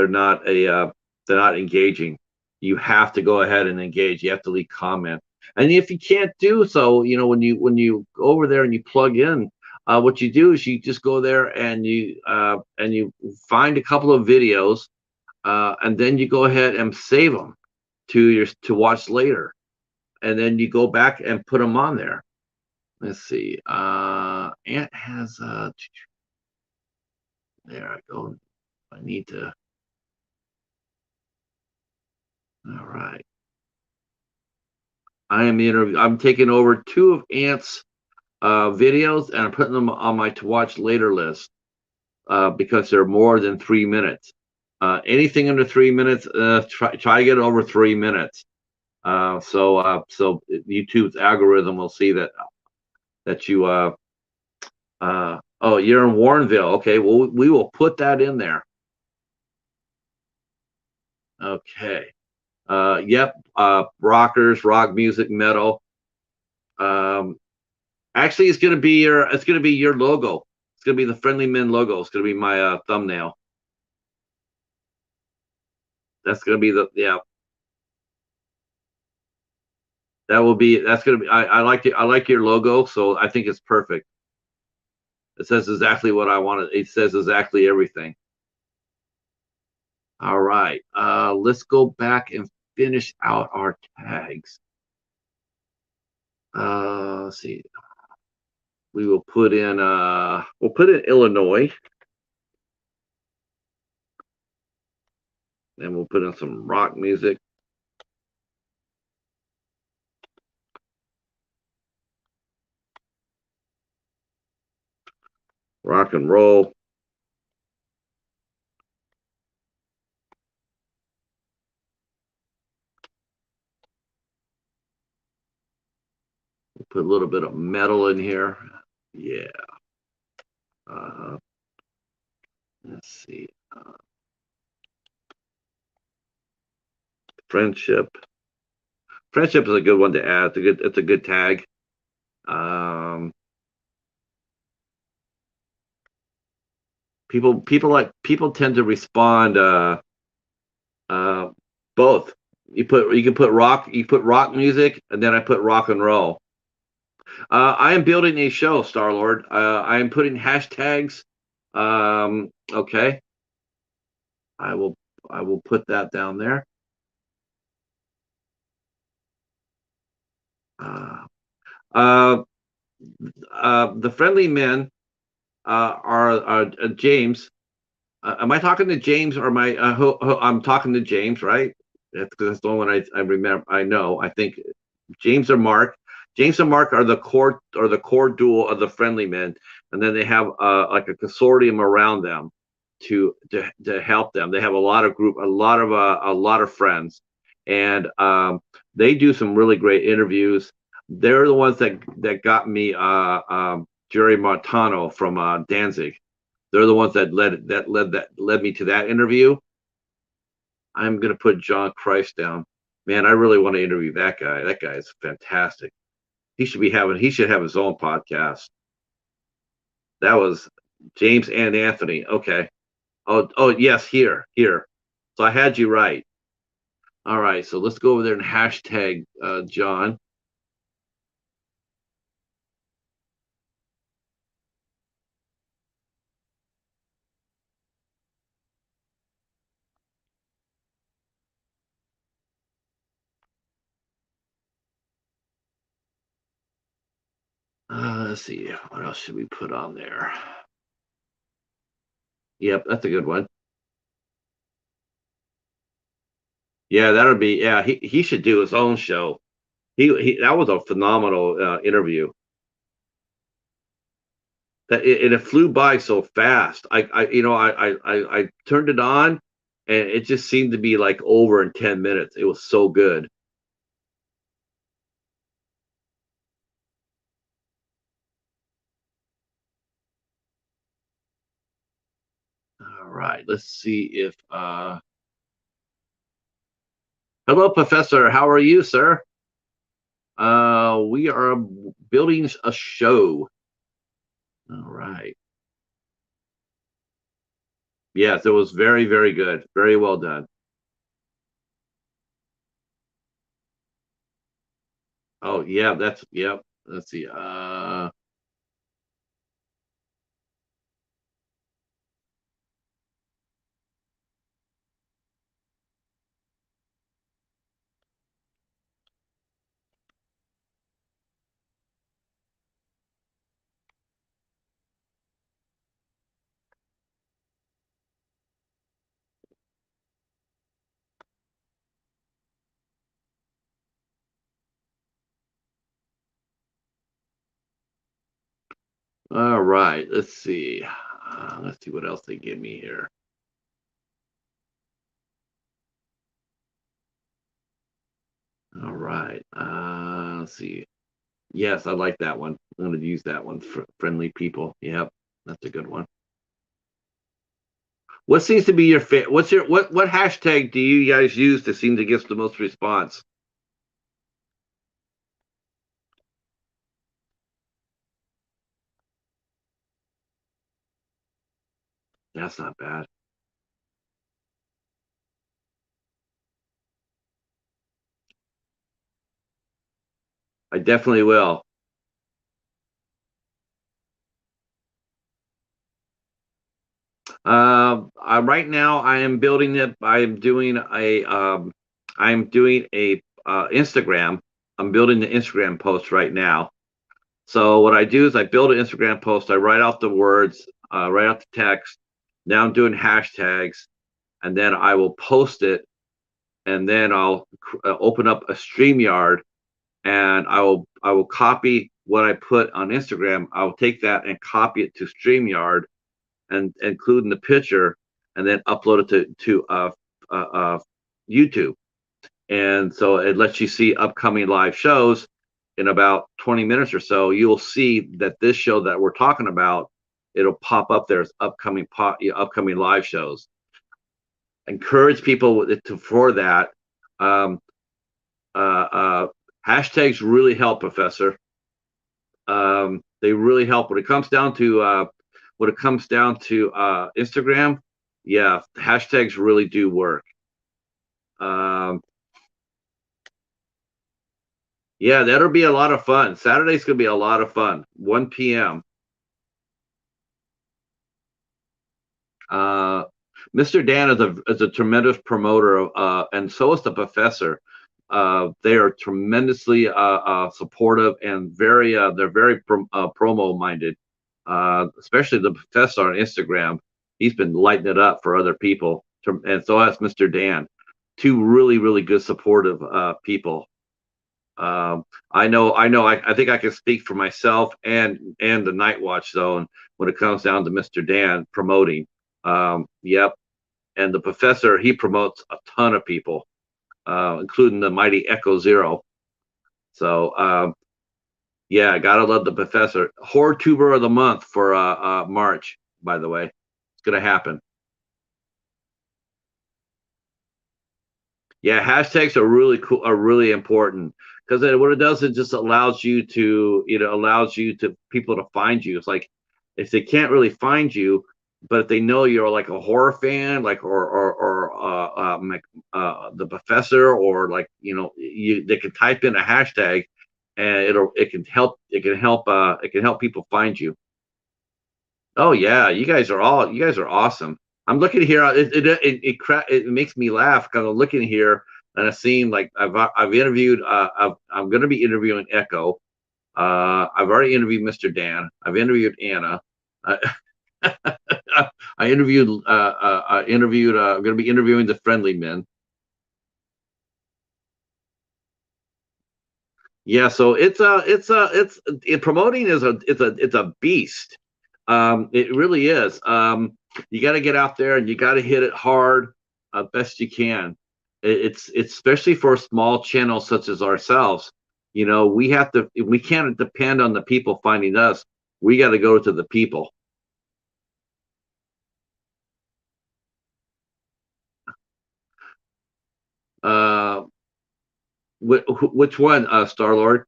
not engaging. You have to go ahead and engage. You have to leave comment. And if you can't do so, when you go over there and you plug in, what you do is you just go there and you find a couple of videos, and then you go ahead and save them to watch later, and then you go back and put them on there. Let's see. Ant has there I go. I need to. All right. I'm taking over two of Ant's videos, and I'm putting them on my to watch later list, because they're more than 3 minutes. Anything under 3 minutes, try to get over 3 minutes. So YouTube's algorithm will see that you oh, you're in Warrenville. Okay, well, we will put that in there. Okay. Yep. Rockers, rock music, metal. Um, Actually, it's gonna be your logo. It's gonna be the Friendly Men logo. It's gonna be my thumbnail. That's gonna be the yeah. That's gonna be. I like it. I like your logo, so I think it's perfect. It says exactly what I wanted. It says exactly everything. All right. Let's go back and finish out our tags. Let's see. We'll put in Illinois, and we'll put in some rock music. Rock and roll. We'll put a little bit of metal in here. Yeah. Uh, let's see. Friendship. Friendship is a good one to add. It's a good tag. Um, people tend to respond uh, both. You put rock music, and then I put rock and roll. I am building a show, Star Lord. I am putting hashtags. Okay, I will I will put that down there. Uh, uh, the friendly men are James. Am I talking to James, or am I? I'm talking to James, right? That's the only one I remember. I know. I think James and Mark. James and Mark are the core duo of the Friendly Men, and then they have like a consortium around them to help them. They have a lot of friends, and they do some really great interviews. They're the ones that got me Jerry Martano from Danzig. They're the ones that led me to that interview. I'm gonna put John Christ down. Man, I really want to interview that guy. That guy is fantastic. He should have his own podcast. That was James and Anthony. Okay. Oh yes, here. So I had you right. All right, so let's go over there and hashtag John. Let's see, what else should we put on there? Yep, that's a good one. Yeah, that'll be. Yeah, he should do his own show. He that was a phenomenal interview. It flew by so fast. I turned it on, and it just seemed to be like over in 10 minutes. It was so good. All right, let's see if hello, Professor. How are you, sir? We are building a show. All right. Yes, it was very, very good. Very well done. Oh, yeah, that's yep. Let's see. All right. Let's see. Let's see what else they give me here. All right. Let's see. Yes, I like that one. I'm going to use that one. Friendly people. Yep, that's a good one. What seems to be your fit? What hashtag do you guys use to seem to get the most response? That's not bad. I definitely will. Right now I am building it. I'm doing a Instagram. I'm building the Instagram post right now. So what I do is I build an Instagram post. I write out the words, write out the text. Now I'm doing hashtags, and then I will post it, and then I'll open up a StreamYard, and I will copy what I put on Instagram. I'll take that and copy it to StreamYard, and include in the picture, and then upload it to YouTube. And so it lets you see upcoming live shows. In about 20 minutes or so, you'll see that this show that we're talking about, it'll pop up there as upcoming live shows. Encourage people for that. Um, Hashtags really help, Professor. They really help when it comes down to Instagram. Yeah, hashtags really do work. Um, yeah, that'll be a lot of fun. Saturday's gonna be a lot of fun. 1 p.m. Uh, Mr. Dan is a tremendous promoter of, and so is the professor. They are tremendously supportive and they're very promo minded. Especially the professor on Instagram. He's been lighting it up for other people, and so has Mr. Dan. two really, really good supportive people. I think I can speak for myself and the Night Watch Zone when it comes down to Mr. Dan promoting. Yep, and the professor, he promotes a ton of people, including the mighty Echo Zero. So yeah, gotta love the professor. Horror Tuber of the Month for March, by the way. It's gonna happen. Yeah, hashtags are really cool, are really important because what it does, it just allows you to, allows you to people to find you. It's like if they can't really find you, but if they know you're like a horror fan, like the professor, or like they can type in a hashtag, and it can help people find you. Oh yeah, you guys are awesome. I'm looking here. It makes me laugh because I'm looking here and I've seen like I've interviewed. I'm going to be interviewing Echo. I've already interviewed Mr. Dan. I've interviewed Anna. Uh, I interviewed. I interviewed. I'm going to be interviewing the Friendly Men. Yeah, so promoting is it's a beast. It really is. You got to get out there and you got to hit it hard, best you can. It's especially for small channels such as ourselves. We can't depend on the people finding us. We got to go to the people. Uh, which one, Star Lord?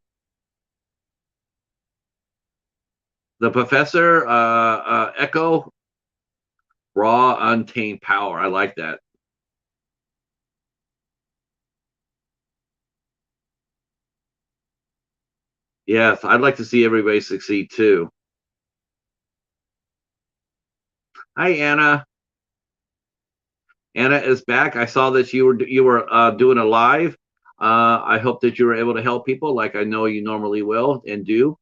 The Professor, Echo, Raw, Untamed Power. I like that. Yes, I'd like to see everybody succeed too. Hi, Anna. Anna is back. I saw that you were doing a live. I hope that you were able to help people, like I know you normally will and do.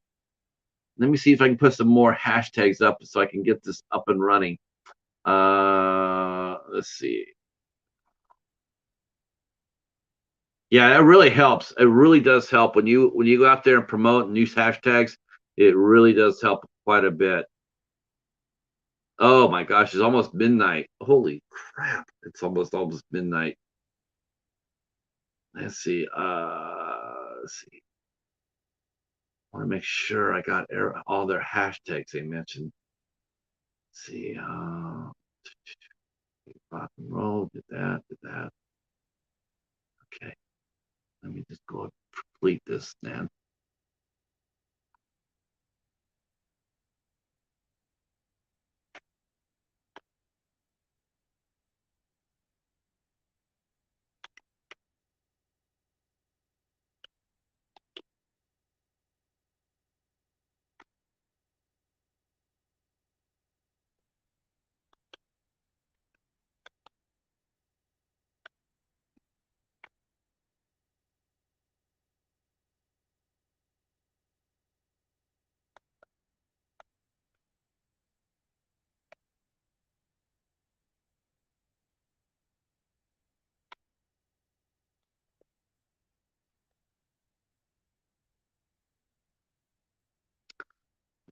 Let me see if I can put some more hashtags up so I can get this up and running. Let's see. Yeah, it really helps. It really does help when you go out there and promote and use hashtags. It really does help quite a bit. Oh my gosh, it's almost midnight. Holy crap. It's almost midnight. Let's see. Let's see. I want to make sure I got all their hashtags they mentioned. Let's see. Rock and roll, did that, did that. Okay. Let me just go and complete this then.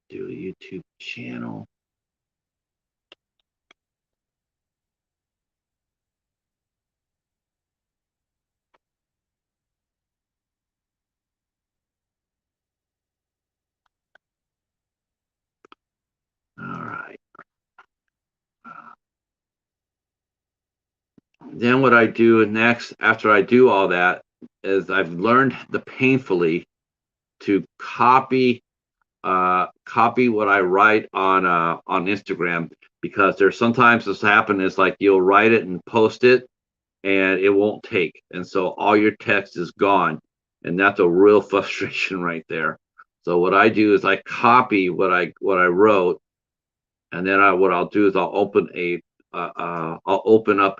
Do a YouTube channel. All right. Then what I do next, after I do all that, is I've learned the painfully to copy what I write on Instagram, because there's sometimes this happen is like you'll write it and post it and it won't take, and so all your text is gone, and that's a real frustration right there. So what I do is I copy what I wrote, and then what I'll do is I'll open up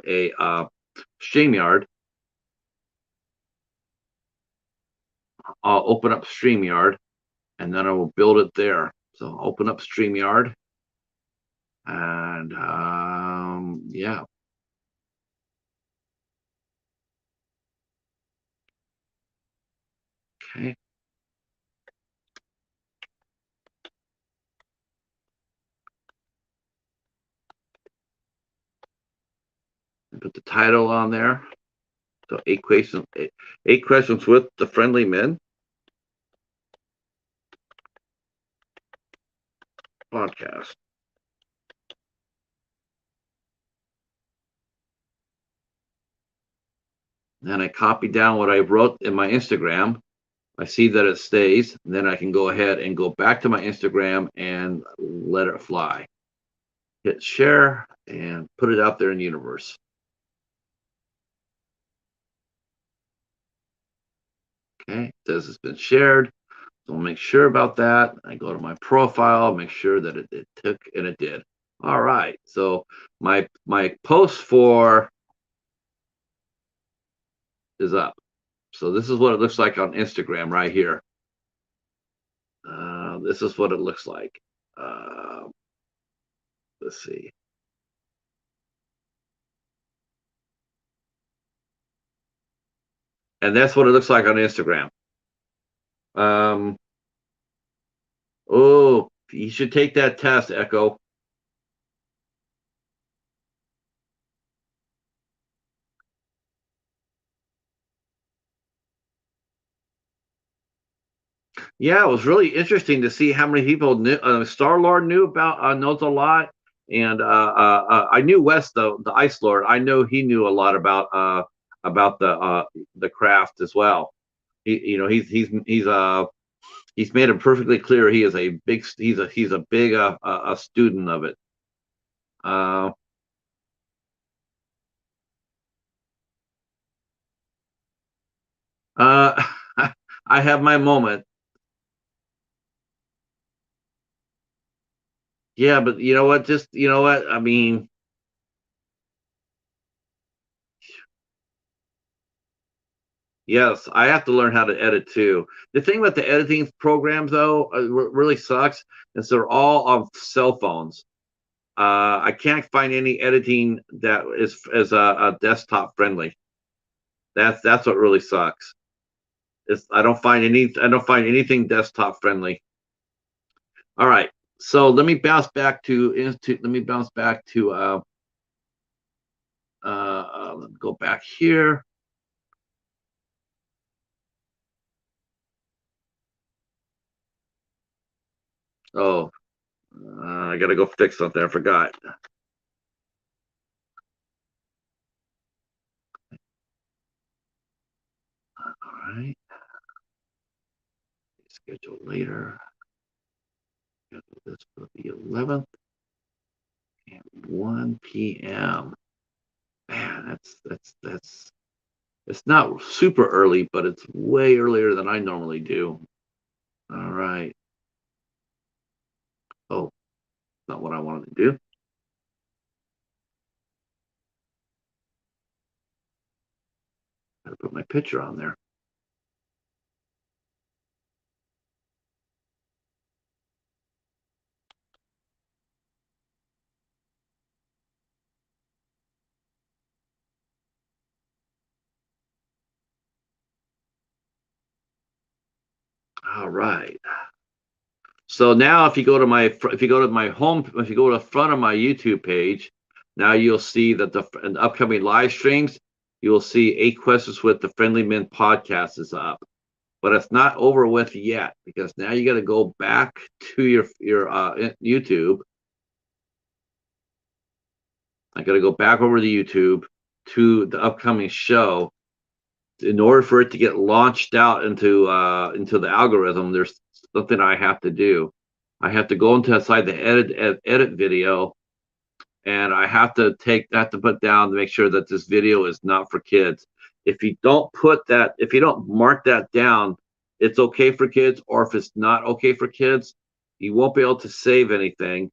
a StreamYard. I'll open up StreamYard, and then I will build it there. So I'll open up StreamYard, and yeah. title on there. So eight questions with the friendly men podcast. Then I copy down what I wrote in my Instagram. I see that it stays. Then I can go ahead and go back to my Instagram and let it fly. Hit share and put it out there in the universe. Okay, it says it's been shared. So I'll make sure about that. I go to my profile, make sure that it took, and it did. All right. So my post for is up. So this is what it looks like on Instagram right here. This is what it looks like. Let's see. And that's what it looks like on Instagram. Oh, you should take that test, Echo. Yeah, it was really interesting to see how many people knew. Star Lord knew about knows a lot, and I knew West the Ice Lord. I know he knew a lot about the craft as well. He's made it perfectly clear he is a big he's a big a student of it. Uh, uh, I have my moment. Yeah, but you know what? Just you know what? I mean, yes, I have to learn how to edit too. The thing with the editing programs, though, really sucks, is they're all on cell phones. I can't find any editing that is a desktop friendly. That's what really sucks. I don't find anything desktop friendly. All right, so let me bounce back to go back here. Oh, I gotta go fix something. I forgot. All right. Schedule later. Schedule this for the 11th at 1 p.m. Man, that's it's not super early, but it's way earlier than I normally do. All right. Oh, not what I wanted to do. Gotta put my picture on there. All right. So now if you go to my home, if you go to the front of my YouTube page, now you'll see that the upcoming live streams, you'll see 8 questions with the Friendly Men podcast is up. But it's not over with yet because now you got to go back to your YouTube. I got to go back over to YouTube to the upcoming show. In order for it to get launched out into the algorithm, there's something I have to do. I have to go inside the edit video, and I have to put down to make sure that this video is not for kids. If you don't mark that down, it's okay for kids, or if it's not okay for kids, you won't be able to save anything.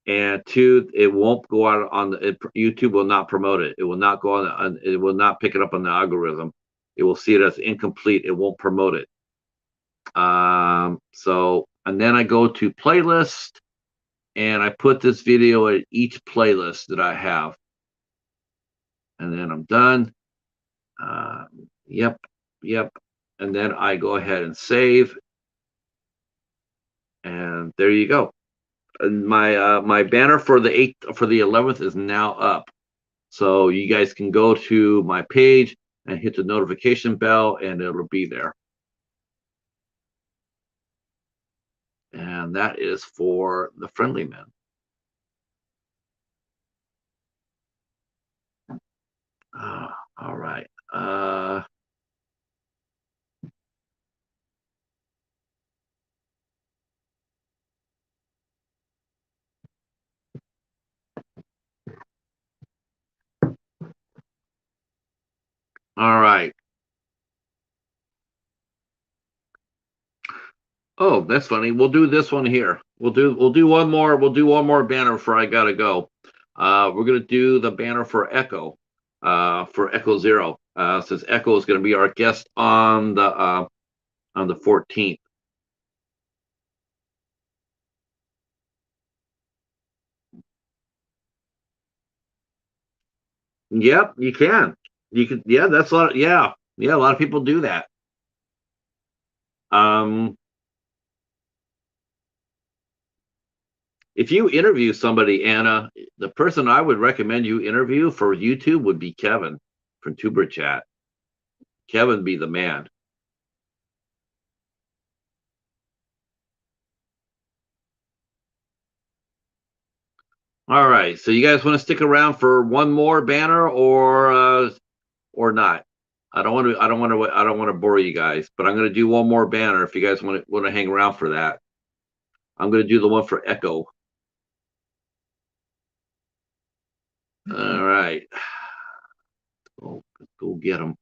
And two, it won't go out on YouTube will not promote it. It will not go on. It will not pick it up on the algorithm. It will see it as incomplete. It won't promote it. So, and then I go to playlist, and I put this video in each playlist that I have, and then I'm done. Yep, and then I go ahead and save, and there you go. And my banner for the 11th is now up. So you guys can go to my page and hit the notification bell, and it'll be there. And that is for the friendly men. All right. All right. Oh, that's funny. We'll do this one here. We'll do one more. We'll do one more banner before I gotta go. We're gonna do the banner for Echo, for Echo Zero. Since Echo is gonna be our guest on the 14th. Yep, you can. You can. Yeah, that's a lot. Yeah, yeah. A lot of people do that. Um, if you interview somebody, Anna, the person I would recommend you interview for YouTube would be Kevin from Tuber Chat. Kevin be the man. All right. So you guys want to stick around for one more banner or not? I don't want to. I don't want to. I don't want to bore you guys, but I'm going to do one more banner if you guys want to hang around for that. I'm going to do the one for Echo. All right. Go get them.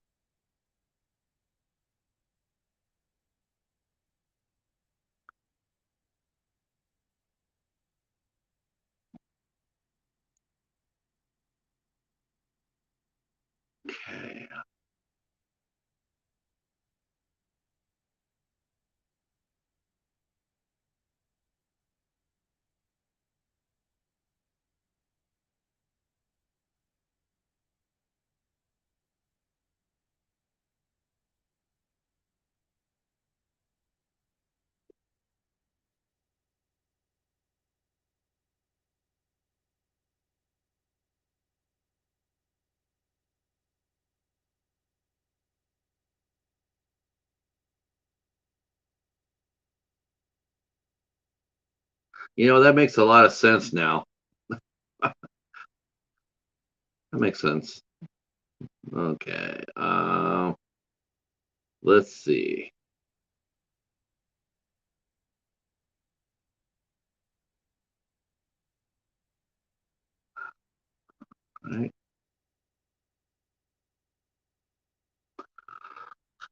Okay. That makes a lot of sense now. That makes sense. Okay. Let's see. All right.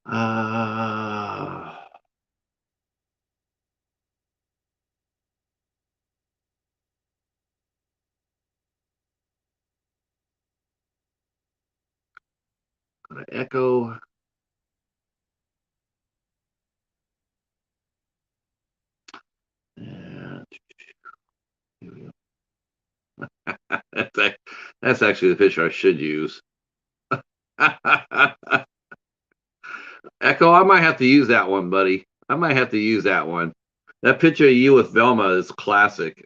Uh, Gonna echo. And here we go. That's actually the picture I should use. Echo, I might have to use that one, buddy. I might have to use that one. That picture of you with Velma is classic.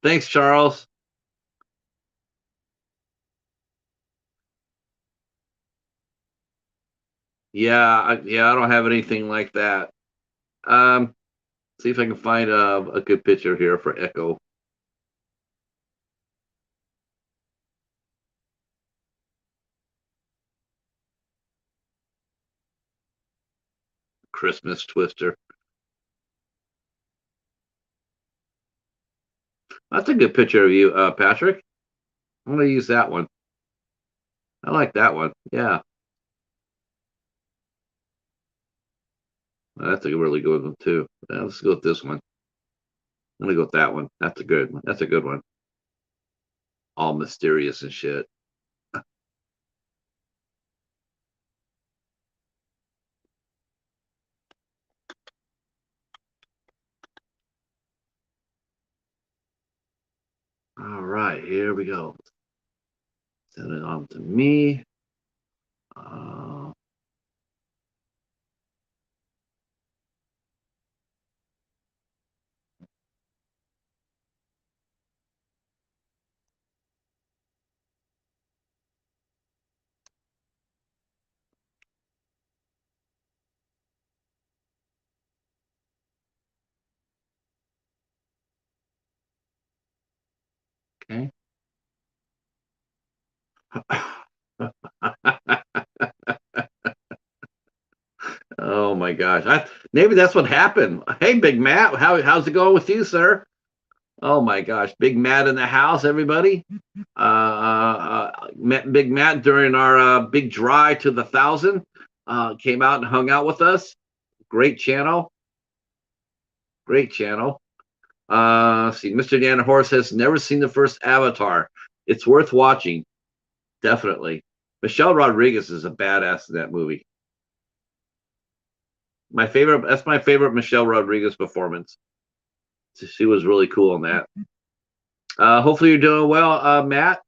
Thanks, Charles. Yeah, I don't have anything like that. Um, See if I can find a good picture here for Echo. Christmas Twister. That's a good picture of you, Patrick. I'm gonna use that one. I like that one. Yeah, that's a really good one too. Let's go with this one. I'm gonna go with that one. That's a good one. That's a good one. All mysterious and shit. All right, here we go. Send it on to me. Uh, Okay. Oh my gosh. Maybe that's what happened. Hey, Big Matt, how's it going with you, sir? Oh my gosh, Big Matt in the house, everybody. Met Big Matt during our big drive to the thousand. Came out and hung out with us. Great channel. Great channel. See, Mr. Dan Horse has never seen the first Avatar. It's worth watching, definitely. Michelle Rodriguez is a badass in that movie. My favorite. That's my favorite Michelle Rodriguez performance. She was really cool in that. Hopefully you're doing well, Matt.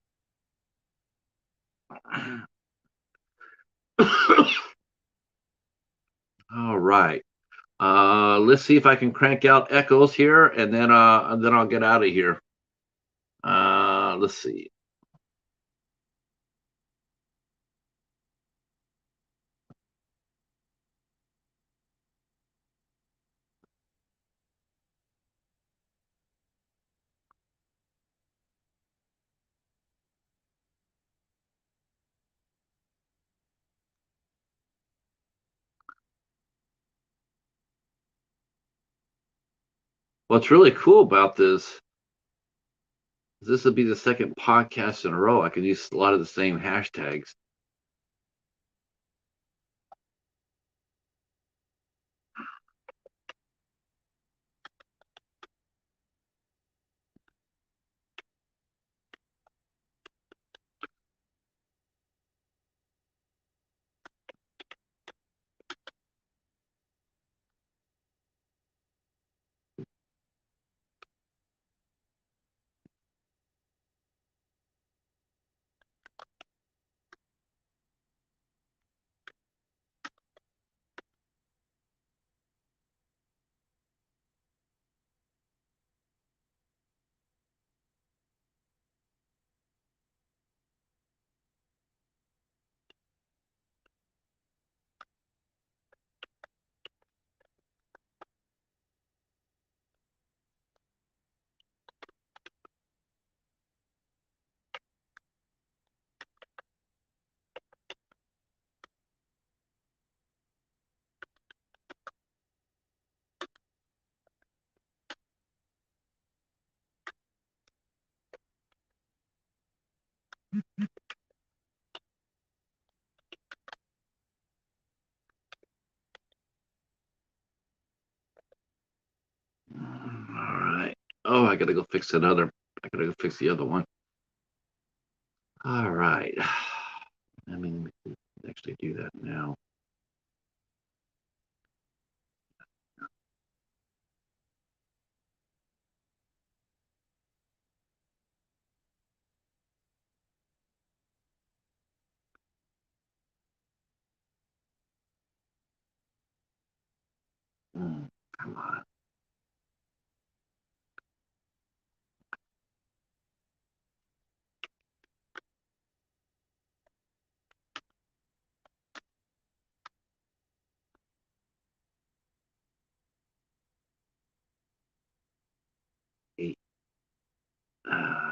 All right. Let's see if I can crank out echoes here, and then I'll get out of here. Let's see. What's really cool about this will be the second podcast in a row. I can use a lot of the same hashtags. All right. Oh, I gotta go fix another. I gotta go fix the other one. All right. I mean, we can actually do that now. Come on. Eight. Uh,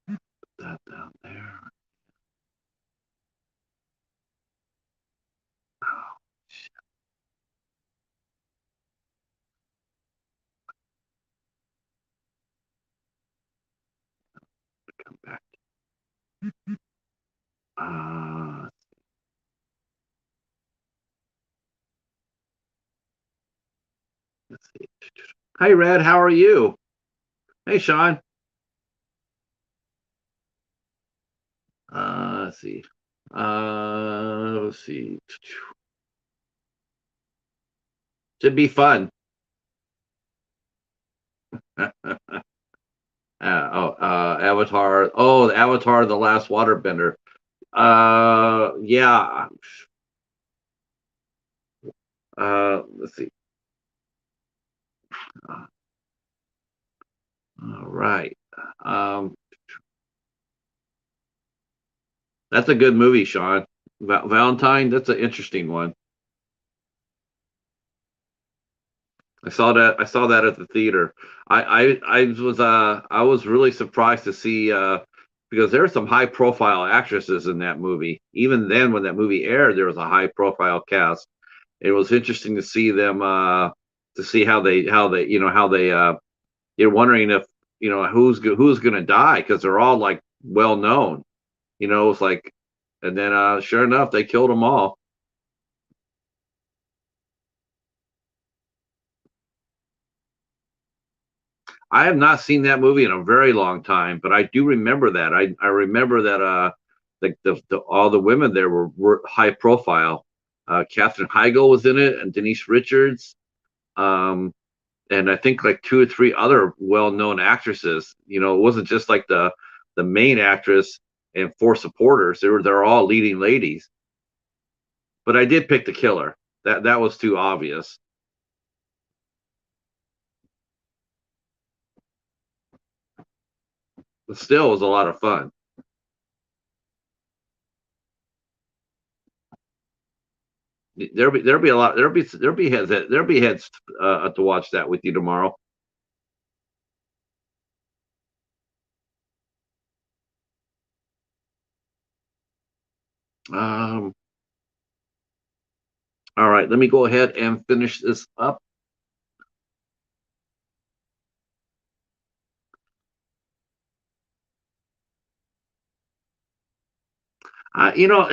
put that down there. Oh, shit. Come back. Uh, let's see. Hi, Red. How are you? Hey, Sean. Let's see. Let's see. Should be fun. Avatar. Oh, the Avatar, the Last Waterbender. Yeah. Let's see. Uh, all right. Um, that's a good movie, Sean. Valentine. That's an interesting one. I saw that. I saw that at the theater. I was really surprised to see because there are some high profile actresses in that movie. Even then, when that movie aired, there was a high profile cast. It was interesting to see them to see how they how they you're wondering if who's going to die because they're all like well known. It's like, and then sure enough, they killed them all. I have not seen that movie in a very long time, but I do remember that. I remember that the all the women there were high profile. Katherine Heigl was in it, and Denise Richards, um, and I think like two or three other well known actresses. It wasn't just like the main actress and four supporters. They're all leading ladies. But I did pick the killer. That was too obvious. But still, it was a lot of fun. There'll be a lot. There'll be heads to watch that with you tomorrow. Um, all right, let me go ahead and finish this up. Uh, you know,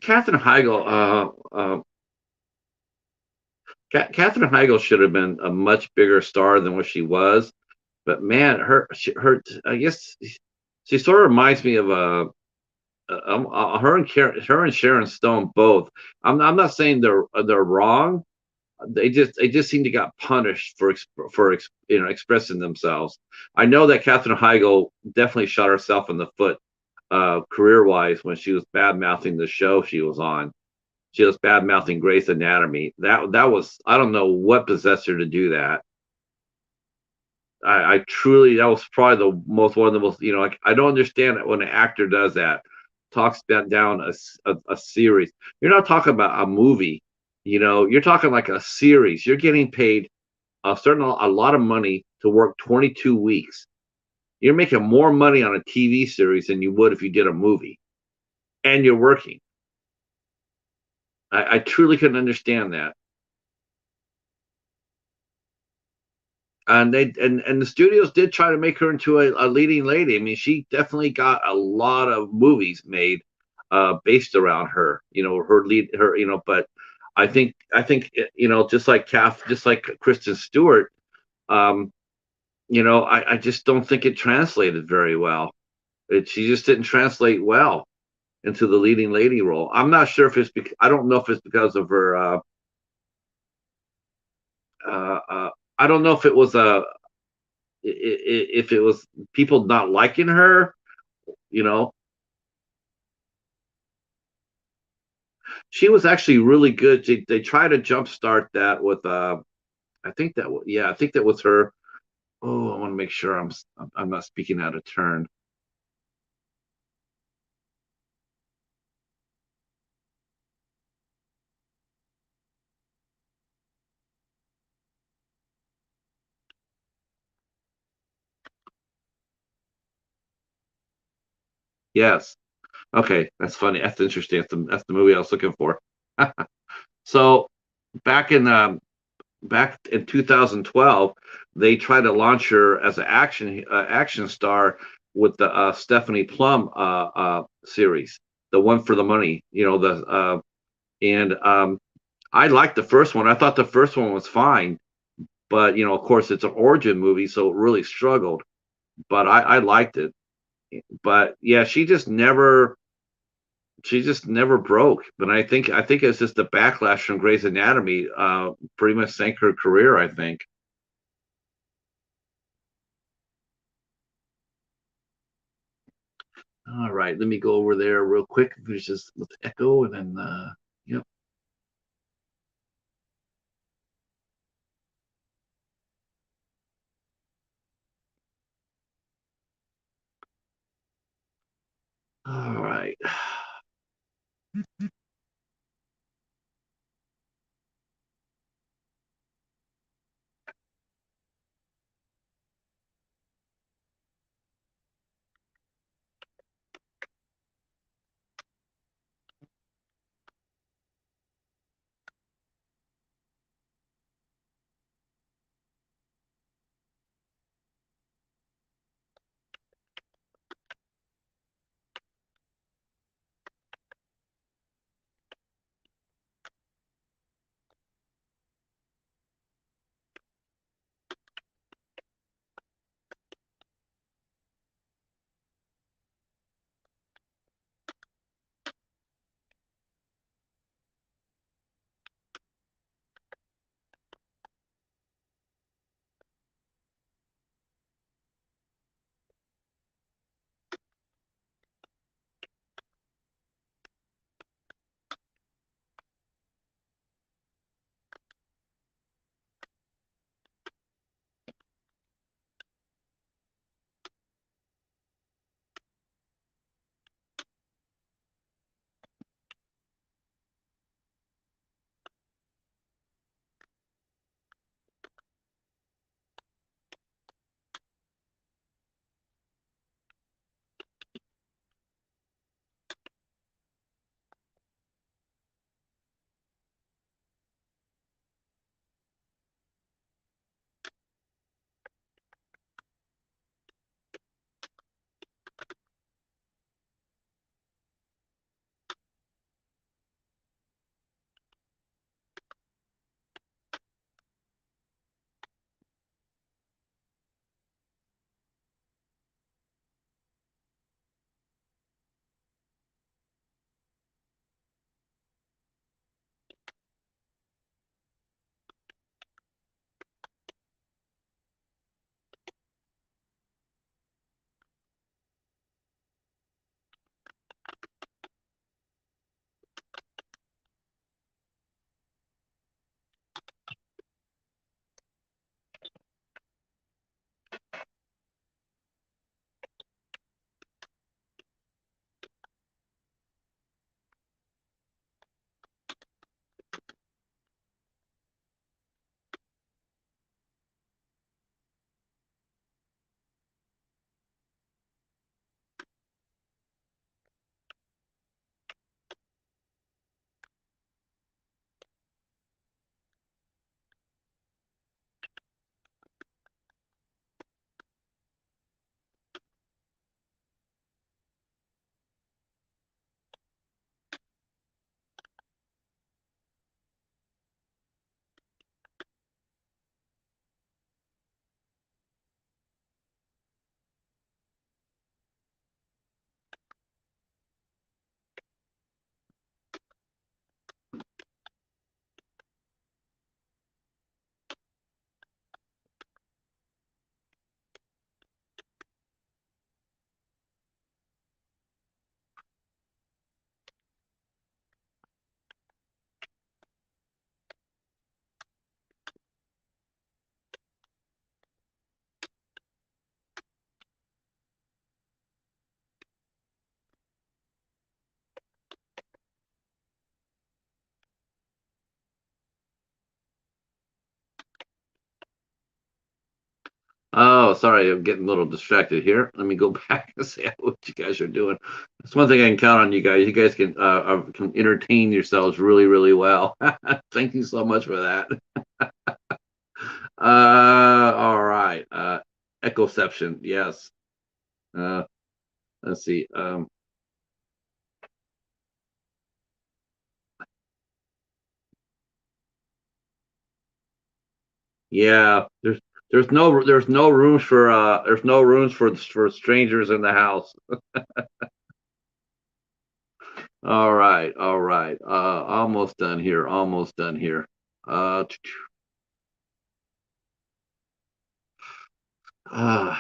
Katherine Heigl. Katherine Heigl should have been a much bigger star than what she was. But man, her I guess she sort of reminds me of her and Sharon Stone both. I'm not saying they're wrong. They just seem to got punished for expressing themselves. I know that Katherine Heigl definitely shot herself in the foot career wise when she was bad mouthing the show she was on. She was bad mouthing Grey's Anatomy. That was, I don't know what possessed her to do that. I truly, that was probably the most one of the most, like, I don't understand it when an actor does that, talks down a series. You're not talking about a movie, you're talking like a series. You're getting paid a lot of money to work 22 weeks. You're making more money on a TV series than you would if you did a movie, and you're working. I truly couldn't understand that. And the studios did try to make her into a leading lady. I mean, she definitely got a lot of movies made based around her. Her lead, her. But I think just like Kristen Stewart. Um, I just don't think it translated very well. She just didn't translate well into the leading lady role. I'm not sure if I don't know if it's because of her. I don't know if it was if it was people not liking her. You know, she was actually really good. They tried to jumpstart that with I think that was her. Oh, I want to make sure I'm not speaking out of turn. Yes. Okay, that's funny. That's interesting. That's the movie I was looking for. So back in back in 2012, they tried to launch her as an action star with the Stephanie Plum series, the one for the money. And I liked the first one. I thought the first one was fine, but of course, it's an origin movie, so it really struggled. But I liked it. But yeah, she just never broke. But I think it's just the backlash from Grey's Anatomy pretty much sank her career. I think. All right, let me go over there real quick. There's just let's echo and then yep. All right. Oh, sorry, I'm getting a little distracted here. Let me go back and see what you guys are doing. That's one thing I can count on you guys. You guys can entertain yourselves really, really well. Thank you so much for that. All right. Echoception, yes. Uh, let's see. Yeah, there's no rooms for there's no rooms for strangers in the house. All right, all right. Almost done here. Almost done here. Uh, uh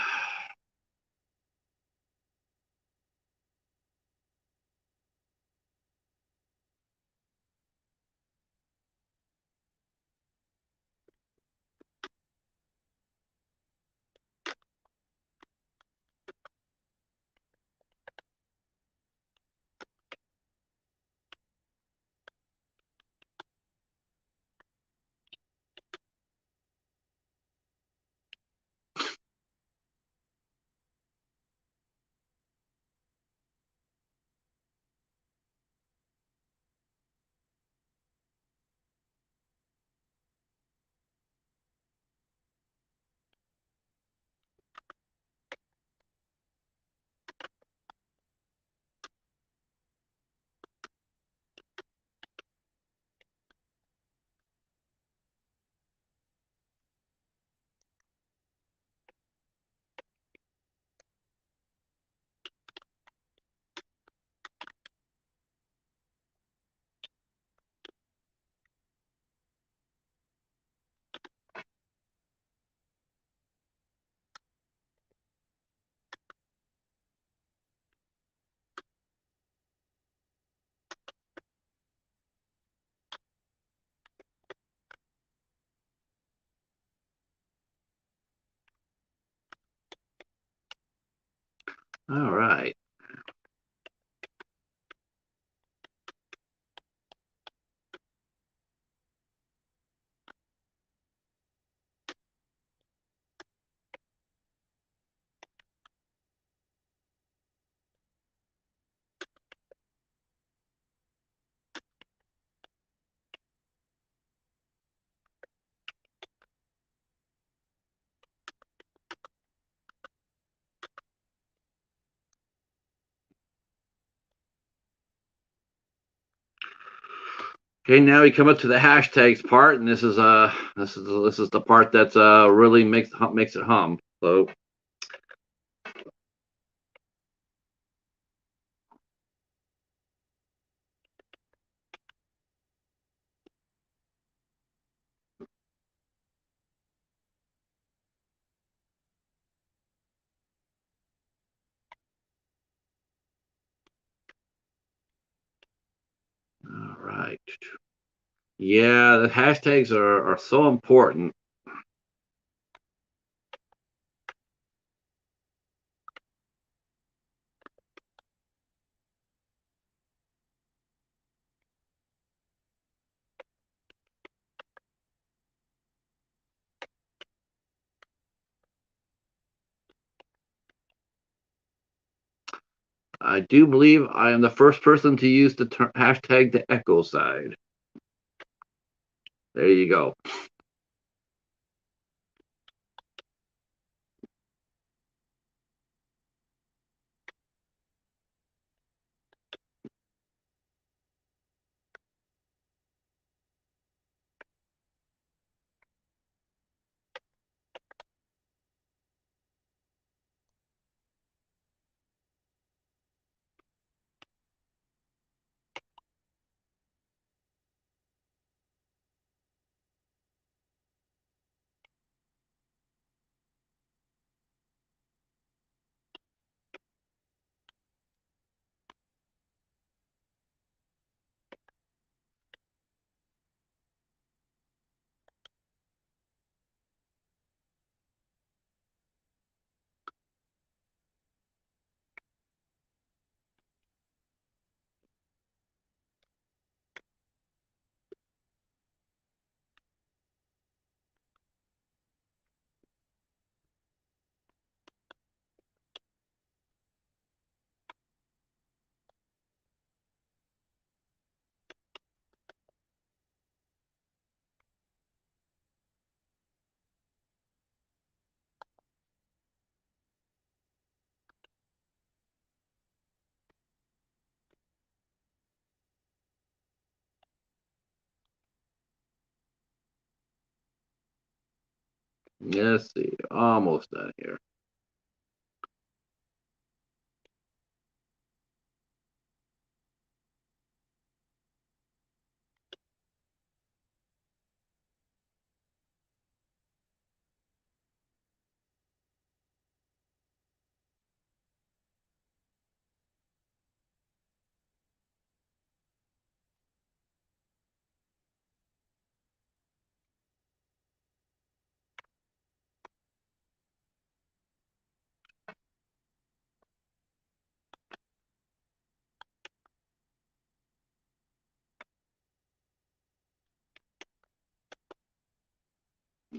All right. Okay, now we come up to the hashtags part, and this is the part that's really makes it hum. So, all right. Yeah, the hashtags are so important. I do believe I am the first person to use the hashtag the echo side. There you go. Let's see, almost done here.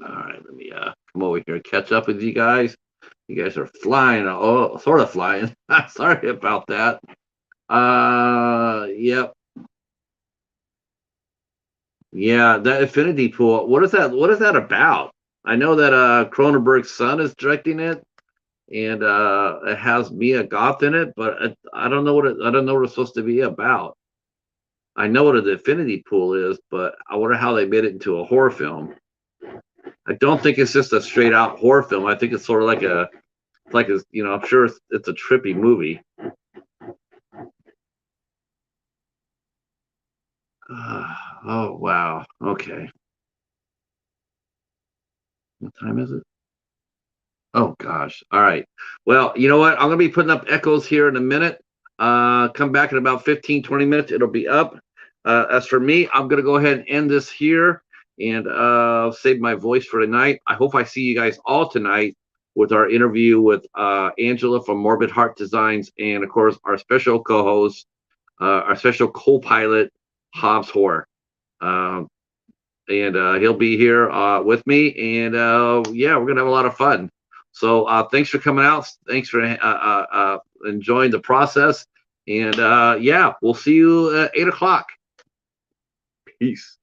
All right, let me come over here and catch up with you guys. You guys are flying, oh, sort of flying. Sorry about that. Yep, yeah, that Infinity Pool. What is that? What is that about? I know that Cronenberg's son is directing it, and it has Mia Goth in it, but I don't know I don't know what it's supposed to be about. I know what an Infinity Pool is, but I wonder how they made it into a horror film. I don't think it's just a straight out horror film. I think it's sort of like a, I'm sure it's a trippy movie. Oh wow. Okay. What time is it? Oh gosh. All right. Well, you know what? I'm gonna be putting up echoes here in a minute. Come back in about 15, 20 minutes. It'll be up. As for me, I'm gonna go ahead and end this here and save my voice for tonight. I hope I see you guys all tonight with our interview with Angela from Morbid Heart Designs, and of course our special co-host, our special co-pilot, Hobbs Hoare. Um, and he'll be here with me, and yeah, we're gonna have a lot of fun. So thanks for coming out. Thanks for enjoying the process, and yeah, we'll see you at 8 o'clock. Peace.